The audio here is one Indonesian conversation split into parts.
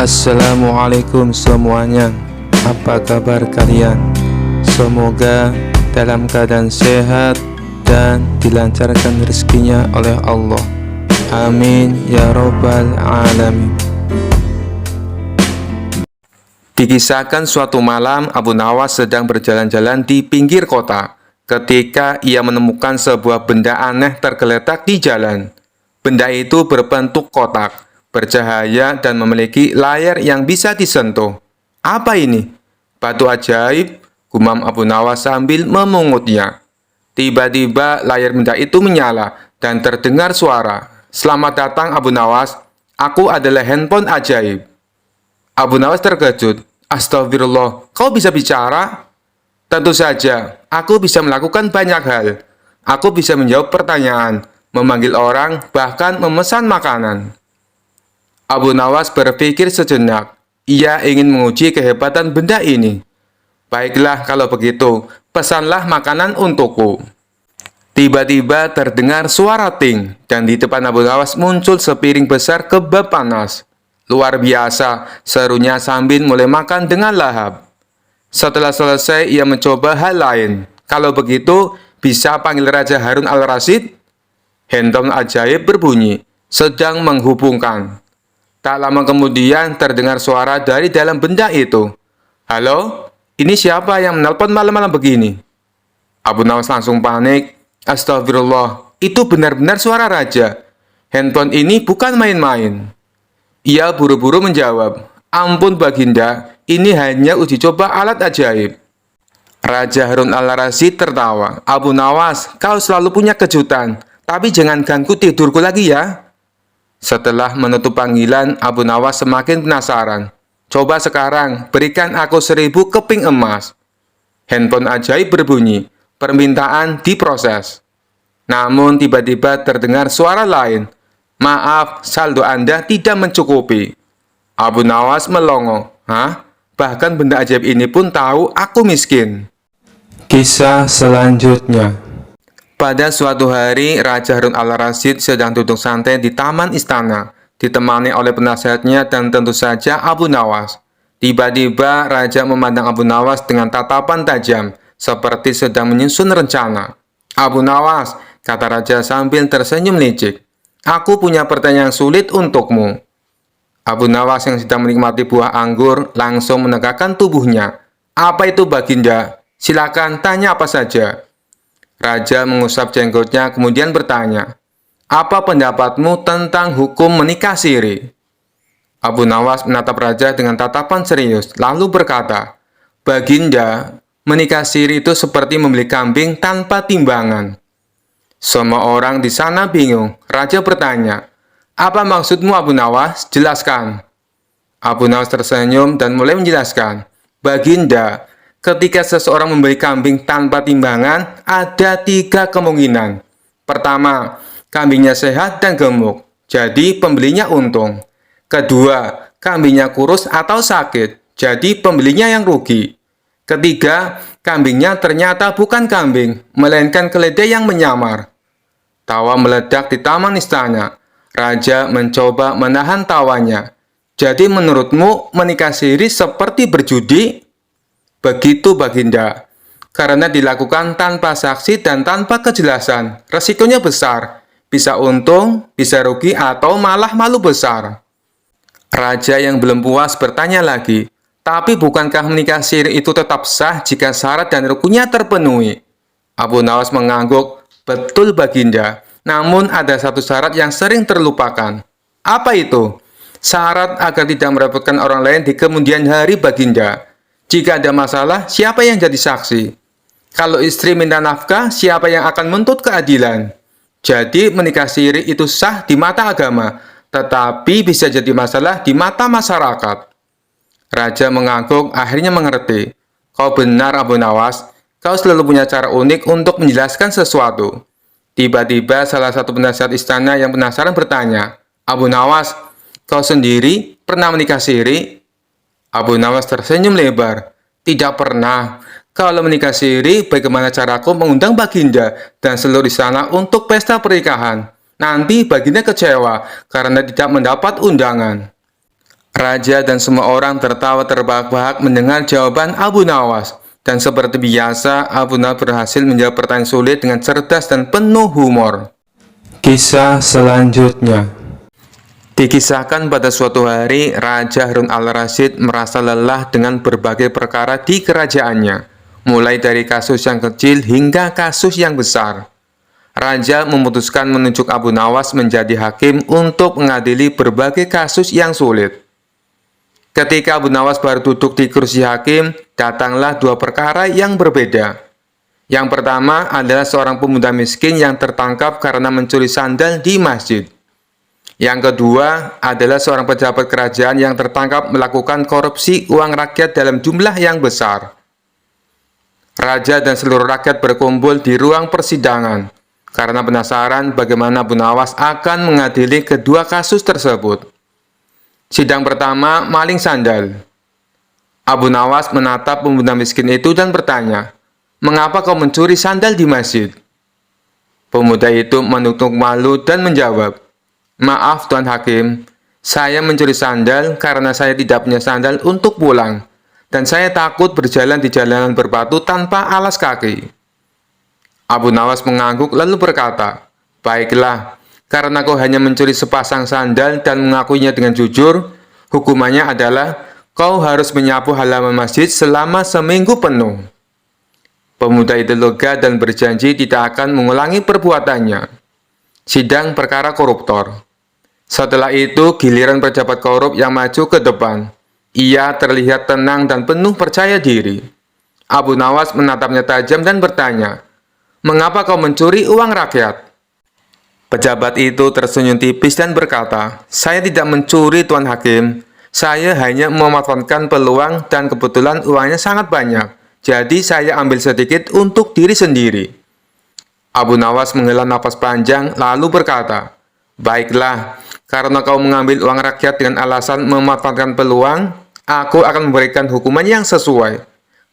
Assalamualaikum semuanya. Apa kabar kalian? Semoga dalam keadaan sehat dan dilancarkan rezekinya oleh Allah. Amin ya robbal alamin. Dikisahkan suatu malam Abu Nawas sedang berjalan-jalan di pinggir kota ketika ia menemukan sebuah benda aneh tergeletak di jalan. Benda itu berbentuk kotak, bercahaya dan memiliki layar yang bisa disentuh. Apa ini? Batu ajaib, gumam Abu Nawas sambil memungutnya. Tiba-tiba layar benda itu menyala dan terdengar suara. Selamat datang Abu Nawas, aku adalah handphone ajaib. Abu Nawas terkejut. Astagfirullah, kau bisa bicara? Tentu saja, aku bisa melakukan banyak hal. Aku bisa menjawab pertanyaan, memanggil orang, bahkan memesan makanan. Abu Nawas berpikir sejenak. Ia ingin menguji kehebatan benda ini. Baiklah kalau begitu, pesanlah makanan untukku. Tiba-tiba terdengar suara ting, dan di depan Abu Nawas muncul sepiring besar kebab panas. Luar biasa, serunya sambil mulai makan dengan lahap. Setelah selesai, ia mencoba hal lain. Kalau begitu, bisa panggil Raja Harun al-Rasyid? Handphone ajaib berbunyi, sedang menghubungkan. Tak lama kemudian terdengar suara dari dalam benda itu. Halo, ini siapa yang menelpon malam-malam begini? Abu Nawas langsung panik. Astagfirullah, itu benar-benar suara raja. Handphone ini bukan main-main. Ia buru-buru menjawab, ampun Baginda, ini hanya uji coba alat ajaib. Raja Harun al-Rasyid tertawa. Abu Nawas, kau selalu punya kejutan, tapi jangan ganggu tidurku lagi ya. Setelah menutup panggilan, Abu Nawas semakin penasaran. Coba sekarang, berikan aku 1000 keping emas. Handphone ajaib berbunyi, permintaan diproses. Namun tiba-tiba terdengar suara lain. Maaf, saldo Anda tidak mencukupi. Abu Nawas melongo. Hah? Bahkan benda ajaib ini pun tahu aku miskin. Kisah selanjutnya. Pada suatu hari, Raja Harun al-Rasyid sedang duduk santai di taman istana, ditemani oleh penasehatnya dan tentu saja Abu Nawas. Tiba-tiba, Raja memandang Abu Nawas dengan tatapan tajam, seperti sedang menyusun rencana. Abu Nawas, kata Raja sambil tersenyum licik, aku punya pertanyaan sulit untukmu. Abu Nawas yang sedang menikmati buah anggur langsung menegakkan tubuhnya. Apa itu Baginda? Silakan tanya apa saja. Raja mengusap jenggotnya kemudian bertanya, apa pendapatmu tentang hukum menikah siri? Abu Nawas menatap Raja dengan tatapan serius, lalu berkata, Baginda, menikah siri itu seperti membeli kambing tanpa timbangan. Semua orang di sana bingung. Raja bertanya, apa maksudmu Abu Nawas? Jelaskan. Abu Nawas tersenyum dan mulai menjelaskan, Baginda, ketika seseorang membeli kambing tanpa timbangan, ada 3 kemungkinan. Pertama, kambingnya sehat dan gemuk, jadi pembelinya untung. Kedua, kambingnya kurus atau sakit, jadi pembelinya yang rugi. Ketiga, kambingnya ternyata bukan kambing, melainkan keledai yang menyamar. Tawa meledak di taman istana. Raja mencoba menahan tawanya. Jadi menurutmu menikah siri seperti berjudi? Begitu Baginda, karena dilakukan tanpa saksi dan tanpa kejelasan, resikonya besar, bisa untung, bisa rugi, atau malah malu besar. Raja yang belum puas bertanya lagi, tapi bukankah menikah siri itu tetap sah jika syarat dan rukunnya terpenuhi? Abu Nawas mengangguk, betul Baginda, namun ada satu syarat yang sering terlupakan. Apa itu? Syarat agar tidak merepotkan orang lain di kemudian hari Baginda. Jika ada masalah, siapa yang jadi saksi? Kalau istri minta nafkah, siapa yang akan menuntut keadilan? Jadi menikah siri itu sah di mata agama, tetapi bisa jadi masalah di mata masyarakat. Raja mengangguk, akhirnya mengerti. Kau benar Abu Nawas, kau selalu punya cara unik untuk menjelaskan sesuatu. Tiba-tiba salah satu penasihat istana yang penasaran bertanya, Abu Nawas, kau sendiri pernah menikah siri? Abu Nawas tersenyum lebar. Tidak pernah. Kalau menikah siri, bagaimana caraku mengundang Baginda dan seluruh istana untuk pesta pernikahan? Nanti Baginda kecewa karena tidak mendapat undangan. Raja dan semua orang tertawa terbahak-bahak mendengar jawaban Abu Nawas. Dan seperti biasa, Abu Nawas berhasil menjawab pertanyaan sulit dengan cerdas dan penuh humor. Kisah selanjutnya. Dikisahkan pada suatu hari, Raja Harun al-Rasyid merasa lelah dengan berbagai perkara di kerajaannya, mulai dari kasus yang kecil hingga kasus yang besar. Raja memutuskan menunjuk Abu Nawas menjadi hakim untuk mengadili berbagai kasus yang sulit. Ketika Abu Nawas baru duduk di kursi hakim, datanglah dua perkara yang berbeda. Yang pertama adalah seorang pemuda miskin yang tertangkap karena mencuri sandal di masjid. Yang kedua adalah seorang pejabat kerajaan yang tertangkap melakukan korupsi uang rakyat dalam jumlah yang besar. Raja dan seluruh rakyat berkumpul di ruang persidangan karena penasaran bagaimana Abu Nawas akan mengadili kedua kasus tersebut. Sidang pertama, maling sandal. Abu Nawas menatap pemuda miskin itu dan bertanya, "Mengapa kau mencuri sandal di masjid?" Pemuda itu menunduk malu dan menjawab, "Maaf Tuan Hakim, saya mencuri sandal karena saya tidak punya sandal untuk pulang, dan saya takut berjalan di jalanan berbatu tanpa alas kaki." Abu Nawas mengangguk lalu berkata, "Baiklah, karena kau hanya mencuri sepasang sandal dan mengakuinya dengan jujur, hukumannya adalah kau harus menyapu halaman masjid selama seminggu penuh." Pemuda itu lega dan berjanji tidak akan mengulangi perbuatannya. Sidang perkara koruptor. Setelah itu, giliran pejabat korup yang maju ke depan. Ia terlihat tenang dan penuh percaya diri. Abu Nawas menatapnya tajam dan bertanya, "Mengapa kau mencuri uang rakyat?" Pejabat itu tersenyum tipis dan berkata, "Saya tidak mencuri Tuan Hakim. Saya hanya memanfaatkan peluang dan kebetulan uangnya sangat banyak. Jadi saya ambil sedikit untuk diri sendiri." Abu Nawas menghela napas panjang lalu berkata, "Baiklah, karena kau mengambil uang rakyat dengan alasan memanfaatkan peluang, aku akan memberikan hukuman yang sesuai.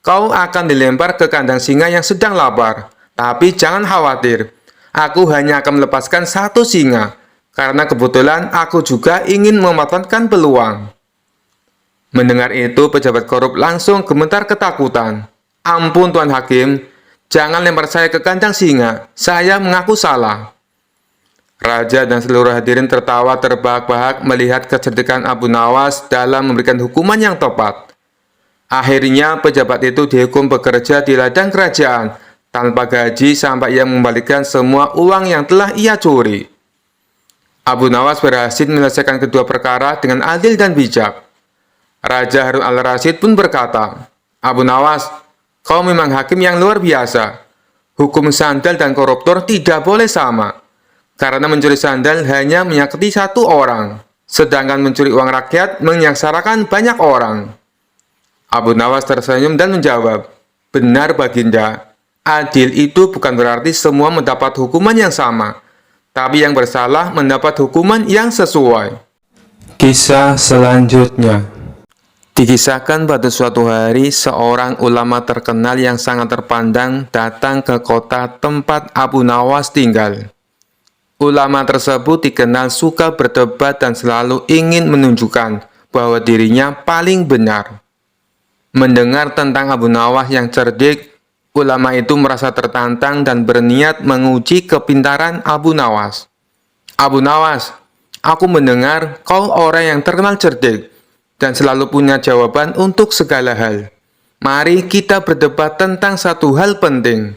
Kau akan dilempar ke kandang singa yang sedang lapar. Tapi jangan khawatir. Aku hanya akan melepaskan satu singa, karena kebetulan aku juga ingin memanfaatkan peluang." Mendengar itu, pejabat korup langsung gemetar ketakutan. "Ampun Tuan Hakim, jangan lempar saya ke kandang singa, saya mengaku salah." Raja dan seluruh hadirin tertawa terbahak-bahak melihat kecerdikan Abu Nawas dalam memberikan hukuman yang tepat. Akhirnya, pejabat itu dihukum bekerja di ladang kerajaan, tanpa gaji sampai ia mengembalikan semua uang yang telah ia curi. Abu Nawas berhasil menyelesaikan kedua perkara dengan adil dan bijak. Raja Harun al-Rasyid pun berkata, "Abu Nawas, kau memang hakim yang luar biasa. Hukum sandal dan koruptor tidak boleh sama, karena mencuri sandal hanya menyakiti satu orang, sedangkan mencuri uang rakyat menyengsarakan banyak orang." Abu Nawas tersenyum dan menjawab, "Benar Baginda. Adil itu bukan berarti semua mendapat hukuman yang sama, tapi yang bersalah mendapat hukuman yang sesuai." Kisah selanjutnya. Dikisahkan pada suatu hari, seorang ulama terkenal yang sangat terpandang datang ke kota tempat Abu Nawas tinggal. Ulama tersebut dikenal suka berdebat dan selalu ingin menunjukkan bahwa dirinya paling benar. Mendengar tentang Abu Nawas yang cerdik, ulama itu merasa tertantang dan berniat menguji kepintaran Abu Nawas. "Abu Nawas, aku mendengar kau orang yang terkenal cerdik dan selalu punya jawaban untuk segala hal. Mari kita berdebat tentang satu hal penting.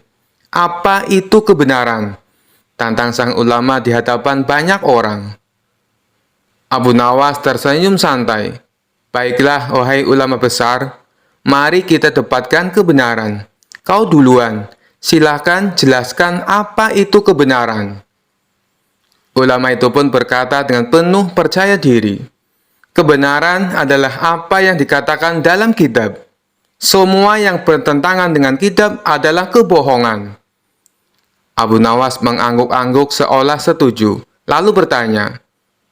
Apa itu kebenaran?" Tantang sang ulama di hadapan banyak orang. Abu Nawas tersenyum santai. "Baiklah, wahai ulama besar, mari kita debatkan kebenaran. Kau duluan, silahkan jelaskan apa itu kebenaran." Ulama itu pun berkata dengan penuh percaya diri, "Kebenaran adalah apa yang dikatakan dalam kitab. Semua yang bertentangan dengan kitab adalah kebohongan." Abu Nawas mengangguk-angguk seolah setuju, lalu bertanya,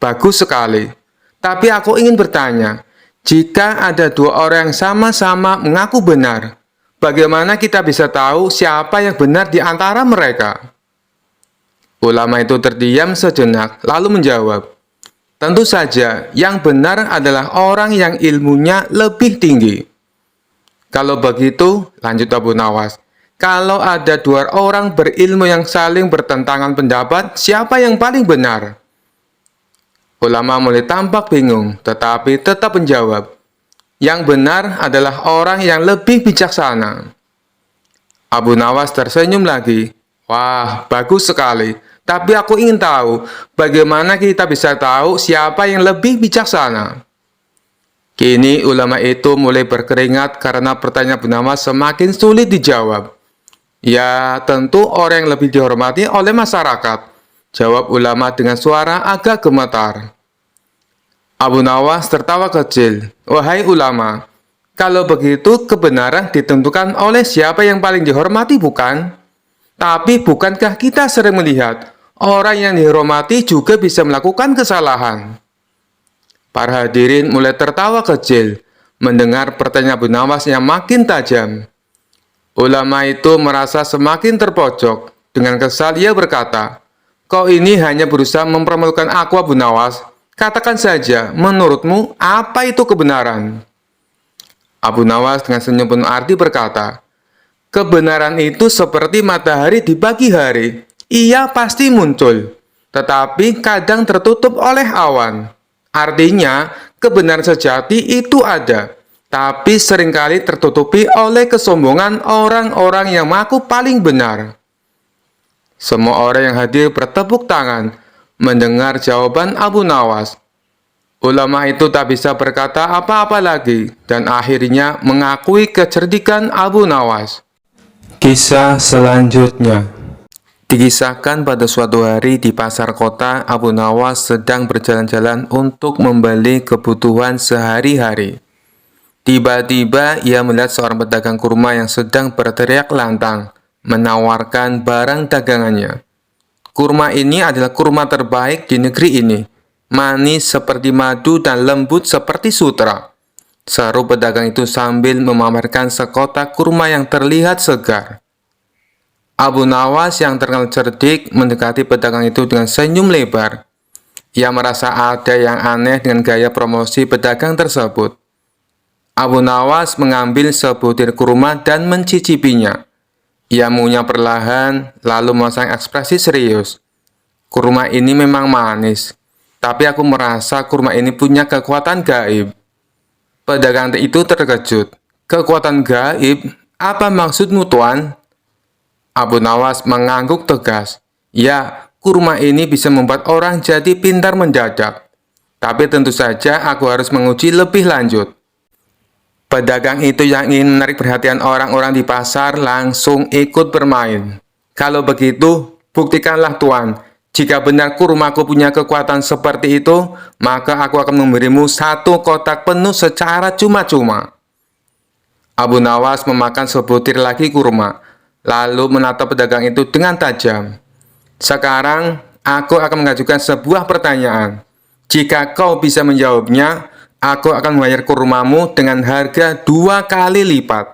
"Bagus sekali. Tapi aku ingin bertanya, jika ada dua orang yang sama-sama mengaku benar, bagaimana kita bisa tahu siapa yang benar di antara mereka?" Ulama itu terdiam sejenak, lalu menjawab, Tentu saja, yang benar adalah orang yang ilmunya lebih tinggi. Kalau begitu, lanjut Abu Nawas, kalau ada dua orang berilmu yang saling bertentangan pendapat, siapa yang paling benar? Ulama mulai tampak bingung, tetapi tetap menjawab, yang benar adalah orang yang lebih bijaksana. Abu Nawas tersenyum lagi. Wah, bagus sekali. Tapi aku ingin tahu, bagaimana kita bisa tahu siapa yang lebih bijaksana? Kini ulama itu mulai berkeringat karena pertanyaan Abu Nawas semakin sulit dijawab. Ya, tentu orang yang lebih dihormati oleh masyarakat, jawab ulama dengan suara agak gemetar. Abu Nawas tertawa kecil. Wahai ulama, kalau begitu kebenaran ditentukan oleh siapa yang paling dihormati, bukan? Tapi bukankah kita sering melihat orang yang dihormati juga bisa melakukan kesalahan? Para hadirin mulai tertawa kecil mendengar pertanyaan Abu Nawas yang makin tajam. Ulama itu merasa semakin terpojok. Dengan kesal ia berkata, "Kau ini hanya berusaha mempermalukan aku, Abu Nawas. Katakan saja, menurutmu apa itu kebenaran?" Abu Nawas dengan senyum penuh arti berkata, "Kebenaran itu seperti matahari di pagi hari. Ia pasti muncul, tetapi kadang tertutup oleh awan. Artinya, kebenaran sejati itu ada, tapi seringkali tertutupi oleh kesombongan orang-orang yang mengaku paling benar." Semua orang yang hadir bertepuk tangan mendengar jawaban Abu Nawas. Ulama itu tak bisa berkata apa-apa lagi dan akhirnya mengakui kecerdikan Abu Nawas. Kisah selanjutnya. Dikisahkan pada suatu hari di pasar kota, Abu Nawas sedang berjalan-jalan untuk membeli kebutuhan sehari-hari. Tiba-tiba ia melihat seorang pedagang kurma yang sedang berteriak lantang, menawarkan barang dagangannya. Kurma ini adalah kurma terbaik di negeri ini, manis seperti madu dan lembut seperti sutra, seru pedagang itu sambil memamerkan sekotak kurma yang terlihat segar. Abu Nawas yang terkenal cerdik mendekati pedagang itu dengan senyum lebar. Ia merasa ada yang aneh dengan gaya promosi pedagang tersebut. Abu Nawas mengambil sebutir kurma dan mencicipinya. Ia mengunyah perlahan, lalu memasang ekspresi serius. Kurma ini memang manis, tapi aku merasa kurma ini punya kekuatan gaib. Pedagang itu terkejut. Kekuatan gaib? Apa maksudmu, Tuan? Abu Nawas mengangguk tegas. Ya, kurma ini bisa membuat orang jadi pintar mendadak. Tapi tentu saja aku harus menguji lebih lanjut. Pedagang itu yang ingin menarik perhatian orang-orang di pasar langsung ikut bermain. Kalau begitu, buktikanlah Tuan. Jika benar kurmaku punya kekuatan seperti itu, maka aku akan memberimu 1 kotak penuh secara cuma-cuma. Abu Nawas memakan sebutir lagi kurma, lalu menatap pedagang itu dengan tajam. Sekarang, aku akan mengajukan sebuah pertanyaan. Jika kau bisa menjawabnya, aku akan membayar kurmamu dengan harga 2 kali lipat.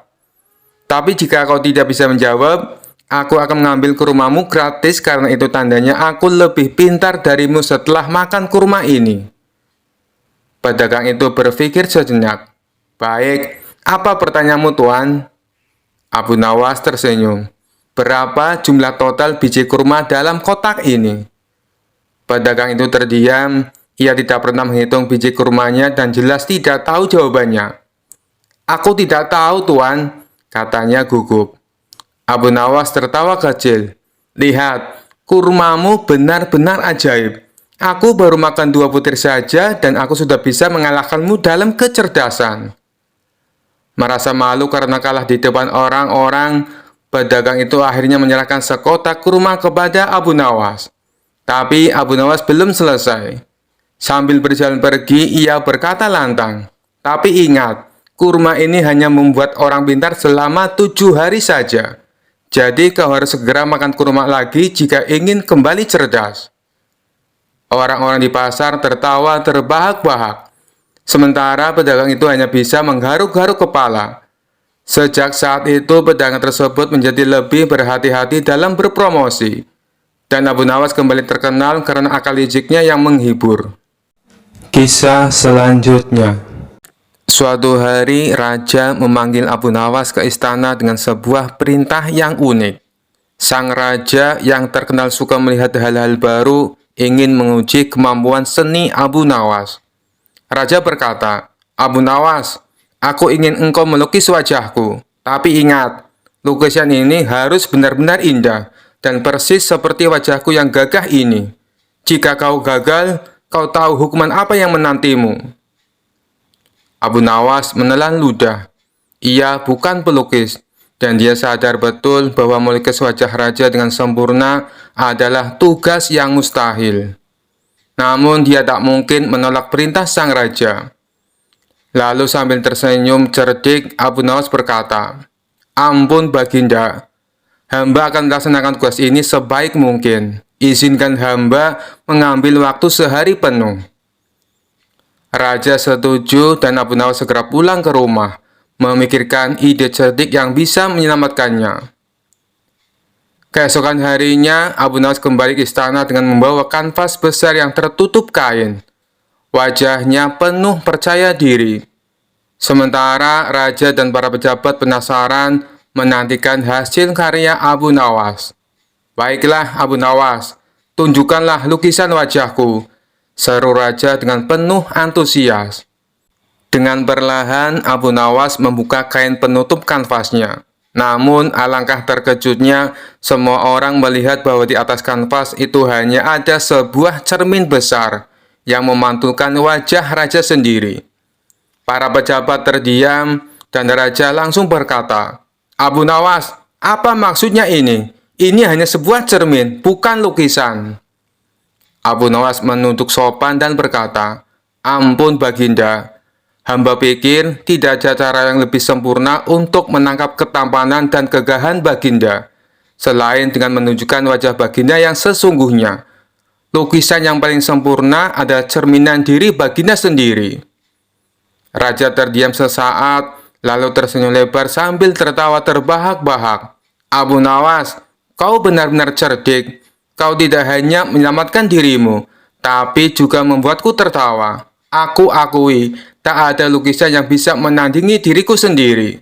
Tapi jika kau tidak bisa menjawab, aku akan mengambil kurmamu gratis karena itu tandanya aku lebih pintar darimu setelah makan kurma ini. Pedagang itu berpikir sejenak. Baik, apa pertanyaanmu, Tuan? Abu Nawas tersenyum. Berapa jumlah total biji kurma dalam kotak ini? Pedagang itu terdiam. Ia tidak pernah menghitung biji kurmanya dan jelas tidak tahu jawabannya. Aku tidak tahu, Tuan, katanya gugup. Abu Nawas tertawa kecil. Lihat, kurmamu benar-benar ajaib. Aku baru makan 2 butir saja dan aku sudah bisa mengalahkanmu dalam kecerdasan. Merasa malu karena kalah di depan orang-orang, pedagang itu akhirnya menyerahkan sekotak kurma kepada Abu Nawas. Tapi Abu Nawas belum selesai. Sambil berjalan pergi, ia berkata lantang, "Tapi ingat, kurma ini hanya membuat orang pintar selama 7 hari saja. Jadi kau harus segera makan kurma lagi jika ingin kembali cerdas." Orang-orang di pasar tertawa terbahak-bahak. Sementara pedagang itu hanya bisa menggaruk-garuk kepala. Sejak saat itu, pedagang tersebut menjadi lebih berhati-hati dalam berpromosi. Dan Abu Nawas kembali terkenal karena akal liciknya yang menghibur. Kisah selanjutnya. Suatu hari, raja memanggil Abu Nawas ke istana dengan sebuah perintah yang unik. Sang raja yang terkenal suka melihat hal-hal baru ingin menguji kemampuan seni Abu Nawas. Raja berkata, "Abu Nawas, aku ingin engkau melukis wajahku. Tapi ingat, lukisan ini harus benar-benar indah dan persis seperti wajahku yang gagah ini. Jika kau gagal, kau tahu hukuman apa yang menantimu." Abu Nawas menelan ludah. Ia bukan pelukis, dan dia sadar betul bahwa melukis wajah raja dengan sempurna adalah tugas yang mustahil. Namun dia tak mungkin menolak perintah sang raja. Lalu sambil tersenyum cerdik, Abu Nawas berkata, "Ampun Baginda, hamba akan melaksanakan tugas ini sebaik mungkin. Izinkan hamba mengambil waktu sehari penuh." Raja setuju dan Abu Nawas segera pulang ke rumah, memikirkan ide cerdik yang bisa menyelamatkannya. Keesokan harinya, Abu Nawas kembali ke istana dengan membawa kanvas besar yang tertutup kain. Wajahnya penuh percaya diri. Sementara raja dan para pejabat penasaran menantikan hasil karya Abu Nawas. "Baiklah Abu Nawas, tunjukkanlah lukisan wajahku," seru raja dengan penuh antusias. Dengan perlahan, Abu Nawas membuka kain penutup kanvasnya. Namun, alangkah terkejutnya, semua orang melihat bahwa di atas kanvas itu hanya ada sebuah cermin besar yang memantulkan wajah raja sendiri. Para pejabat terdiam, dan raja langsung berkata, "Abu Nawas, apa maksudnya ini? Ini hanya sebuah cermin, bukan lukisan." Abu Nawas menunduk sopan dan berkata, "Ampun Baginda, hamba pikir tidak ada cara yang lebih sempurna untuk menangkap ketampanan dan kegahan Baginda, selain dengan menunjukkan wajah Baginda yang sesungguhnya. Lukisan yang paling sempurna adalah cerminan diri Baginda sendiri." Raja terdiam sesaat, lalu tersenyum lebar sambil tertawa terbahak-bahak. "Abu Nawas, kau benar-benar cerdik. Kau tidak hanya menyelamatkan dirimu, tapi juga membuatku tertawa. Aku akui, tak ada lukisan yang bisa menandingi diriku sendiri."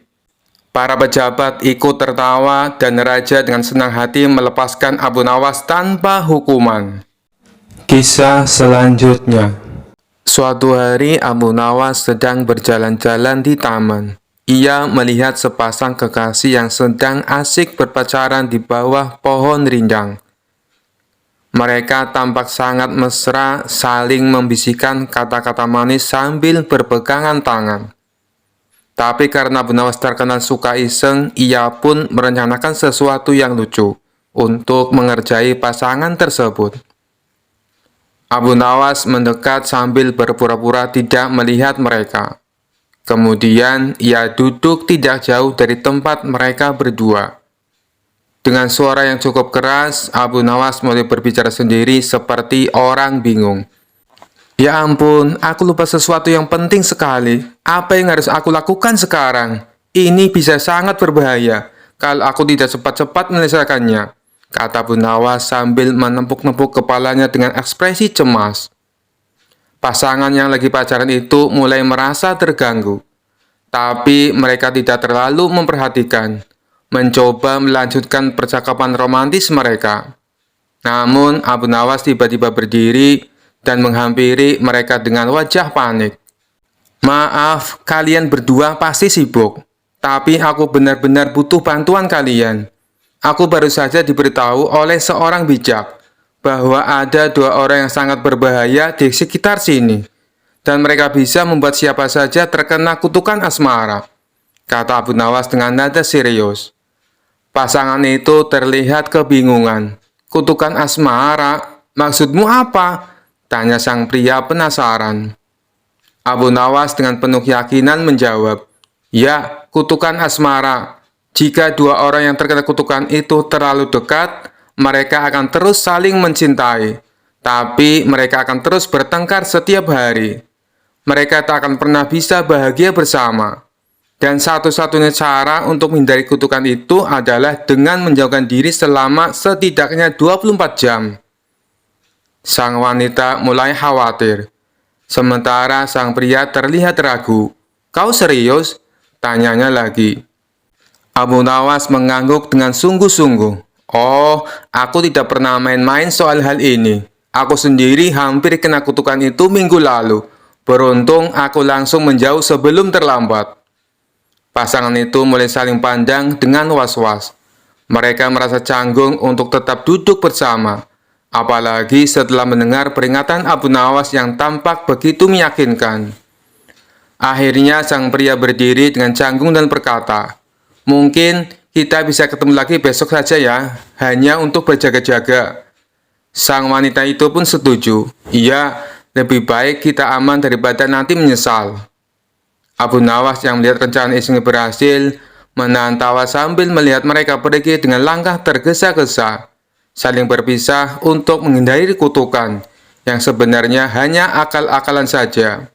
Para pejabat ikut tertawa dan raja dengan senang hati melepaskan Abu Nawas tanpa hukuman. Kisah selanjutnya. Suatu hari Abu Nawas sedang berjalan-jalan di taman. Ia melihat sepasang kekasih yang sedang asik berpacaran di bawah pohon rindang. Mereka tampak sangat mesra, saling membisikkan kata-kata manis sambil berpegangan tangan. Tapi karena Abu Nawas terkenal suka iseng, ia pun merencanakan sesuatu yang lucu untuk mengerjai pasangan tersebut. Abu Nawas mendekat sambil berpura-pura tidak melihat mereka. Kemudian ia duduk tidak jauh dari tempat mereka berdua. Dengan suara yang cukup keras, Abu Nawas mulai berbicara sendiri seperti orang bingung. "Ya ampun, aku lupa sesuatu yang penting sekali. Apa yang harus aku lakukan sekarang? Ini bisa sangat berbahaya kalau aku tidak cepat-cepat menyelesaikannya," kata Abu Nawas sambil menepuk-nepuk kepalanya dengan ekspresi cemas. Pasangan yang lagi pacaran itu mulai merasa terganggu. Tapi mereka tidak terlalu memperhatikan, mencoba melanjutkan percakapan romantis mereka. Namun, Abu Nawas tiba-tiba berdiri dan menghampiri mereka dengan wajah panik. "Maaf, kalian berdua pasti sibuk, tapi aku benar-benar butuh bantuan kalian. Aku baru saja diberitahu oleh seorang bijak bahwa ada 2 orang yang sangat berbahaya di sekitar sini, dan mereka bisa membuat siapa saja terkena kutukan asmara," kata Abu Nawas dengan nada serius. Pasangan itu terlihat kebingungan. "Kutukan asmara? Maksudmu apa?" tanya sang pria penasaran. Abu Nawas dengan penuh keyakinan menjawab, "Ya, kutukan asmara. Jika 2 orang yang terkena kutukan itu terlalu dekat, mereka akan terus saling mencintai. Tapi mereka akan terus bertengkar setiap hari. Mereka tak akan pernah bisa bahagia bersama. Dan satu-satunya cara untuk menghindari kutukan itu adalah dengan menjauhkan diri selama setidaknya 24 jam. Sang wanita mulai khawatir. Sementara sang pria terlihat ragu. "Kau serius?" tanyanya lagi. Abu Nawas mengangguk dengan sungguh-sungguh. "Oh, aku tidak pernah main-main soal hal ini. Aku sendiri hampir kena kutukan itu minggu lalu. Beruntung aku langsung menjauh sebelum terlambat." Pasangan itu mulai saling pandang dengan was-was. Mereka merasa canggung untuk tetap duduk bersama. Apalagi setelah mendengar peringatan Abu Nawas yang tampak begitu meyakinkan. Akhirnya sang pria berdiri dengan canggung dan berkata, "Mungkin kita bisa ketemu lagi besok saja ya, hanya untuk berjaga-jaga." Sang wanita itu pun setuju. "Iya, lebih baik kita aman daripada nanti menyesal." Abu Nawas yang melihat rencana istrinya berhasil, menahan tawa sambil melihat mereka pergi dengan langkah tergesa-gesa, saling berpisah untuk menghindari kutukan yang sebenarnya hanya akal-akalan saja.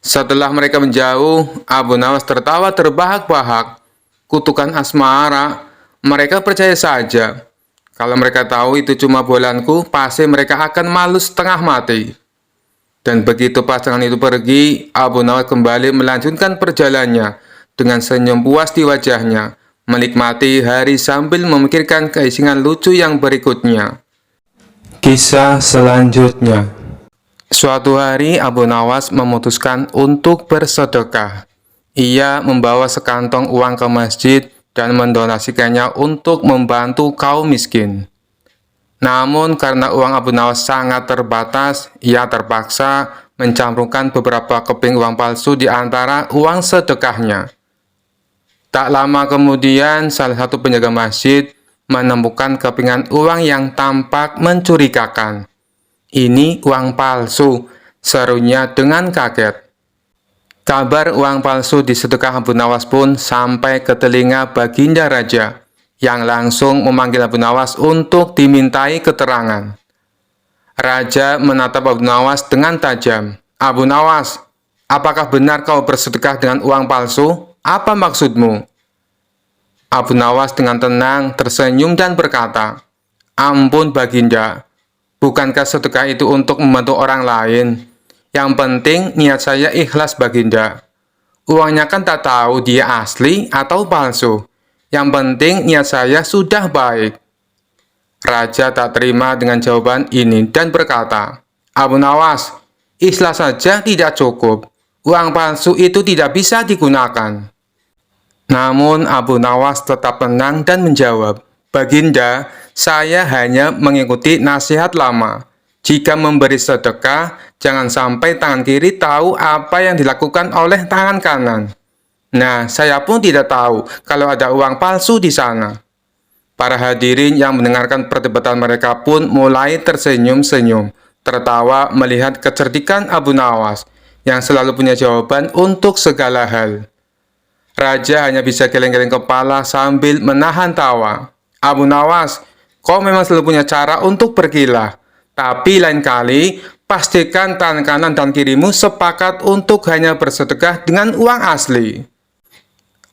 Setelah mereka menjauh, Abu Nawas tertawa terbahak-bahak. Kutukan asmara, mereka percaya saja. Kalau mereka tahu itu cuma bualanku, pasti mereka akan malu setengah mati. Dan begitu pasangan itu pergi, Abu Nawas kembali melanjutkan perjalanannya dengan senyum puas di wajahnya, menikmati hari sambil memikirkan keisingan lucu yang berikutnya. Kisah selanjutnya. Suatu hari Abu Nawas memutuskan untuk bersedekah. Ia membawa sekantong uang ke masjid dan mendonasikannya untuk membantu kaum miskin. Namun karena uang Abu Nawas sangat terbatas, ia terpaksa mencampurkan beberapa keping uang palsu di antara uang sedekahnya. Tak lama kemudian, salah satu penjaga masjid menemukan kepingan uang yang tampak mencurigakan. "Ini uang palsu," serunya dengan kaget. Kabar uang palsu di sedekah Abu Nawas pun sampai ke telinga Baginda Raja, yang langsung memanggil Abu Nawas untuk dimintai keterangan. Raja menatap Abu Nawas dengan tajam. "Abu Nawas, apakah benar kau bersedekah dengan uang palsu? Apa maksudmu?" Abu Nawas dengan tenang tersenyum dan berkata, "Ampun Baginda, bukankah sedekah itu untuk membantu orang lain? Yang penting niat saya ikhlas Baginda. Uangnya kan tak tahu dia asli atau palsu. Yang penting niat saya sudah baik." Raja tak terima dengan jawaban ini dan berkata, "Abu Nawas, ikhlas saja tidak cukup. Uang palsu itu tidak bisa digunakan." Namun Abu Nawas tetap tenang dan menjawab, "Baginda, saya hanya mengikuti nasihat lama. Jika memberi sedekah, jangan sampai tangan kiri tahu apa yang dilakukan oleh tangan kanan. Nah, saya pun tidak tahu kalau ada uang palsu di sana." Para hadirin yang mendengarkan perdebatan mereka pun mulai tersenyum-senyum, tertawa melihat kecerdikan Abu Nawas yang selalu punya jawaban untuk segala hal. Raja hanya bisa geleng-geleng kepala sambil menahan tawa. "Abu Nawas, kau memang selalu punya cara untuk berkilah. Tapi lain kali, pastikan tangan kanan dan kirimu sepakat untuk hanya bersedekah dengan uang asli."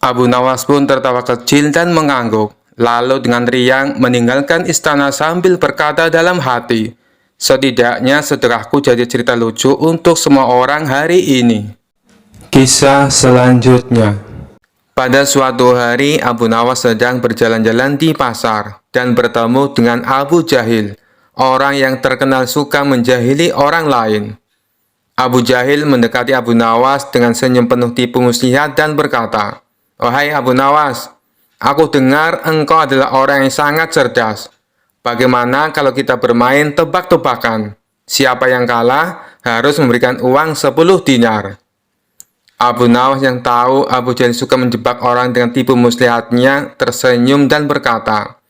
Abu Nawas pun tertawa kecil dan mengangguk, lalu dengan riang meninggalkan istana sambil berkata dalam hati, "Setidaknya sedekahku jadi cerita lucu untuk semua orang hari ini." Kisah selanjutnya. Pada suatu hari, Abu Nawas sedang berjalan-jalan di pasar dan bertemu dengan Abu Jahil, orang yang terkenal suka menjahili orang lain. Abu Jahil mendekati Abu Nawas dengan senyum penuh tipu muslihat dan berkata, "Wahai Abu Nawas, aku dengar engkau adalah orang yang sangat cerdas. Bagaimana kalau kita bermain tebak-tebakan? Siapa yang kalah harus memberikan uang 10 dinar." Abu Nawas yang tahu Abu Jahil suka menjebak orang dengan tipu muslihatnya tersenyum dan berkata,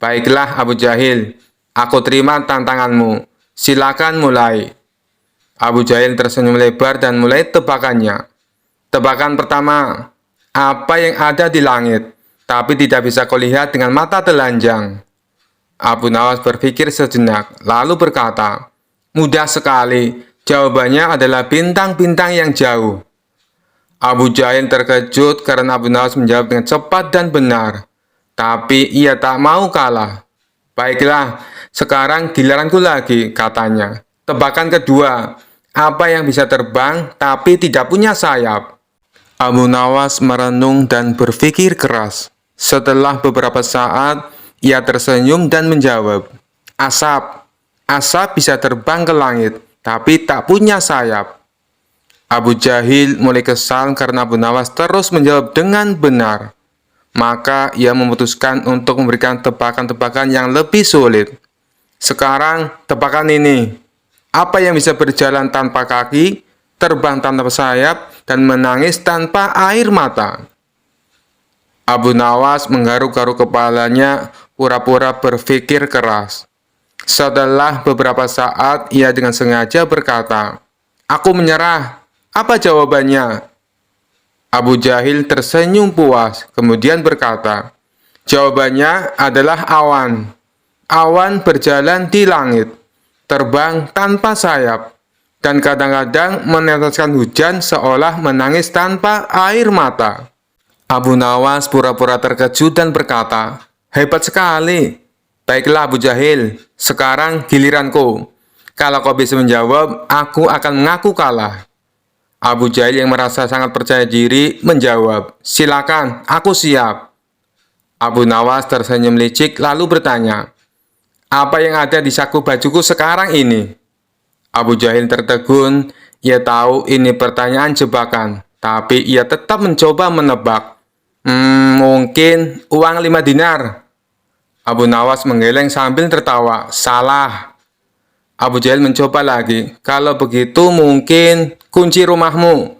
"Baiklah Abu Jahil, aku terima tantanganmu. Silakan mulai." Abu Jahil tersenyum lebar dan mulai tebakannya. Tebakan pertama, apa yang ada di langit, tapi tidak bisa kau lihat dengan mata telanjang? Abu Nawas berpikir sejenak, lalu berkata, "Mudah sekali, jawabannya adalah bintang-bintang yang jauh." Abu Jahil terkejut karena Abu Nawas menjawab dengan cepat dan benar. Tapi ia tak mau kalah. "Baiklah, sekarang giliranku lagi," katanya. "Tebakan kedua, Apa yang bisa terbang tapi tidak punya sayap? Abu Nawas merenung dan berpikir keras. Setelah beberapa saat, ia tersenyum dan menjawab, "Asap. Asap bisa terbang ke langit, tapi tak punya sayap." Abu Jahil mulai kesal karena Abu Nawas terus menjawab dengan benar. Maka ia memutuskan untuk memberikan tebakan-tebakan yang lebih sulit. "Sekarang, tebakan ini. Apa yang bisa berjalan tanpa kaki, terbang tanpa sayap, dan menangis tanpa air mata?" Abu Nawas menggaruk-garuk kepalanya, pura-pura berpikir keras. Setelah beberapa saat, ia dengan sengaja berkata, "Aku menyerah. Apa jawabannya?" Abu Jahil tersenyum puas, kemudian berkata, "Jawabannya adalah awan. Awan berjalan di langit, terbang tanpa sayap, dan kadang-kadang meneteskan hujan seolah menangis tanpa air mata." Abu Nawas pura-pura terkejut dan berkata, "Hebat sekali. Baiklah Abu Jahil, sekarang giliranku. Kalau kau bisa menjawab, aku akan mengaku kalah." Abu Jahil yang merasa sangat percaya diri menjawab, "Silakan, aku siap." Abu Nawas tersenyum licik lalu bertanya, "Apa yang ada di saku bajuku sekarang ini?" Abu Jahil tertegun. Ia tahu ini pertanyaan jebakan, tapi ia tetap mencoba menebak. Mungkin uang 5 dinar." Abu Nawas menggeleng sambil tertawa. "Salah." Abu Jahil mencoba lagi. "Kalau begitu mungkin kunci rumahmu."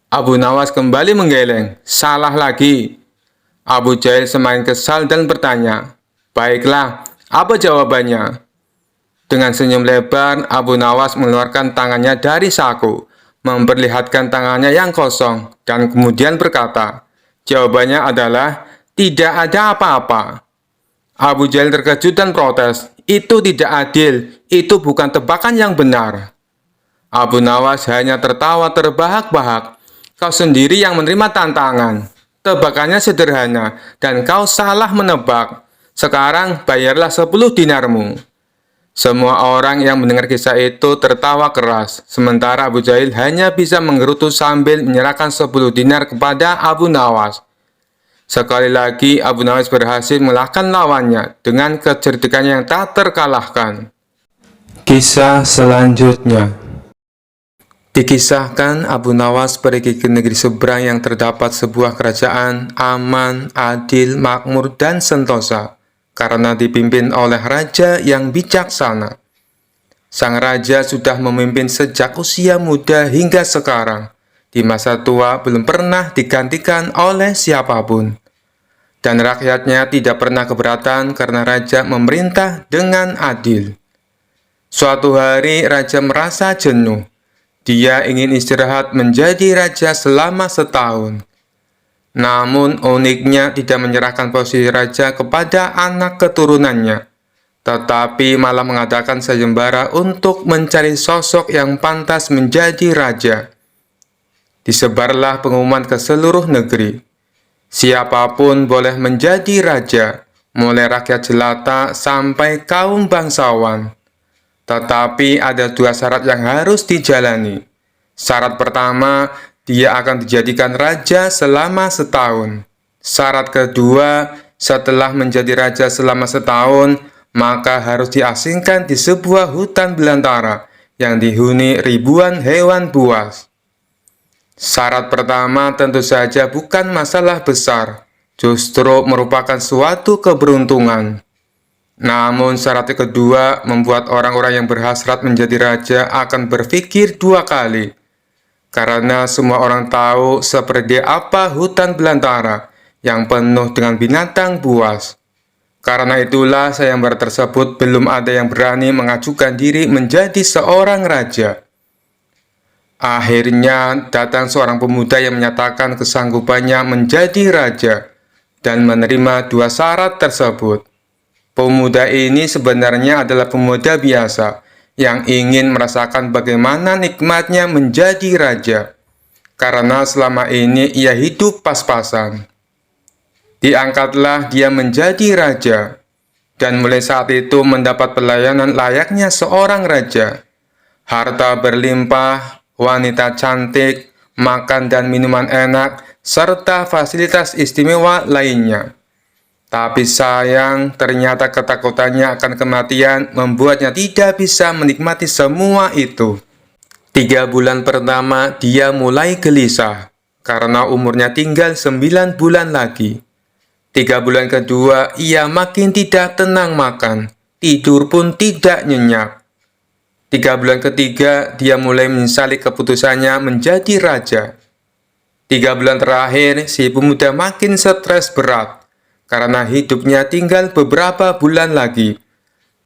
Abu Nawas kembali menggeleng. "Salah lagi." Abu Jahil semakin kesal dan bertanya, "Baiklah, apa jawabannya?" Dengan senyum lebar, Abu Nawas mengeluarkan tangannya dari saku, memperlihatkan tangannya yang kosong, dan kemudian berkata, "Jawabannya adalah tidak ada apa-apa." Abu Jahil terkejut dan protes, "Itu tidak adil, itu bukan tebakan yang benar." Abu Nawas hanya tertawa terbahak-bahak. "Kau sendiri yang menerima tantangan. Tebakannya sederhana, dan kau salah menebak. Sekarang bayarlah 10 dinarmu." Semua orang yang mendengar kisah itu tertawa keras, sementara Abu Jahil hanya bisa menggerutu sambil menyerahkan 10 dinar kepada Abu Nawas. Sekali lagi, Abu Nawas berhasil mengalahkan lawannya dengan kecerdikannya yang tak terkalahkan. Kisah selanjutnya. Dikisahkan Abu Nawas pergi ke negeri seberang yang terdapat sebuah kerajaan aman, adil, makmur, dan sentosa, karena dipimpin oleh raja yang bijaksana. Sang raja sudah memimpin sejak usia muda hingga sekarang. Di masa tua belum pernah digantikan oleh siapapun. Dan rakyatnya tidak pernah keberatan karena raja memerintah dengan adil. Suatu hari raja merasa jenuh. Dia ingin istirahat menjadi raja selama setahun. Namun uniknya tidak menyerahkan posisi raja kepada anak keturunannya, tetapi malah mengadakan sayembara untuk mencari sosok yang pantas menjadi raja. Disebarlah pengumuman ke seluruh negeri. Siapapun boleh menjadi raja, mulai rakyat jelata sampai kaum bangsawan. Tetapi ada 2 syarat yang harus dijalani. Syarat pertama, dia akan dijadikan raja selama setahun. Syarat kedua, setelah menjadi raja selama setahun, maka harus diasingkan di sebuah hutan belantara yang dihuni ribuan hewan buas. Syarat pertama tentu saja bukan masalah besar, justru merupakan suatu keberuntungan. Namun syarat kedua membuat orang-orang yang berhasrat menjadi raja akan berpikir 2 kali. Karena semua orang tahu seperti apa hutan belantara yang penuh dengan binatang buas. Karena itulah sayembara tersebut belum ada yang berani mengajukan diri menjadi seorang raja. Akhirnya datang seorang pemuda yang menyatakan kesanggupannya menjadi raja dan menerima 2 syarat tersebut. Pemuda ini sebenarnya adalah pemuda biasa yang ingin merasakan bagaimana nikmatnya menjadi raja, karena selama ini ia hidup pas-pasan. Diangkatlah dia menjadi raja, dan mulai saat itu mendapat pelayanan layaknya seorang raja. harta berlimpah, wanita cantik, makan dan minuman enak, serta fasilitas istimewa lainnya. Tapi sayang, ternyata ketakutannya akan kematian membuatnya tidak bisa menikmati semua itu. 3 bulan pertama, dia mulai gelisah, karena umurnya tinggal 9 bulan lagi. 3 bulan kedua, ia makin tidak tenang makan, tidur pun tidak nyenyak. 3 bulan ketiga, dia mulai menyesali keputusannya menjadi raja. 3 bulan terakhir, si pemuda makin stres berat, karena hidupnya tinggal beberapa bulan lagi,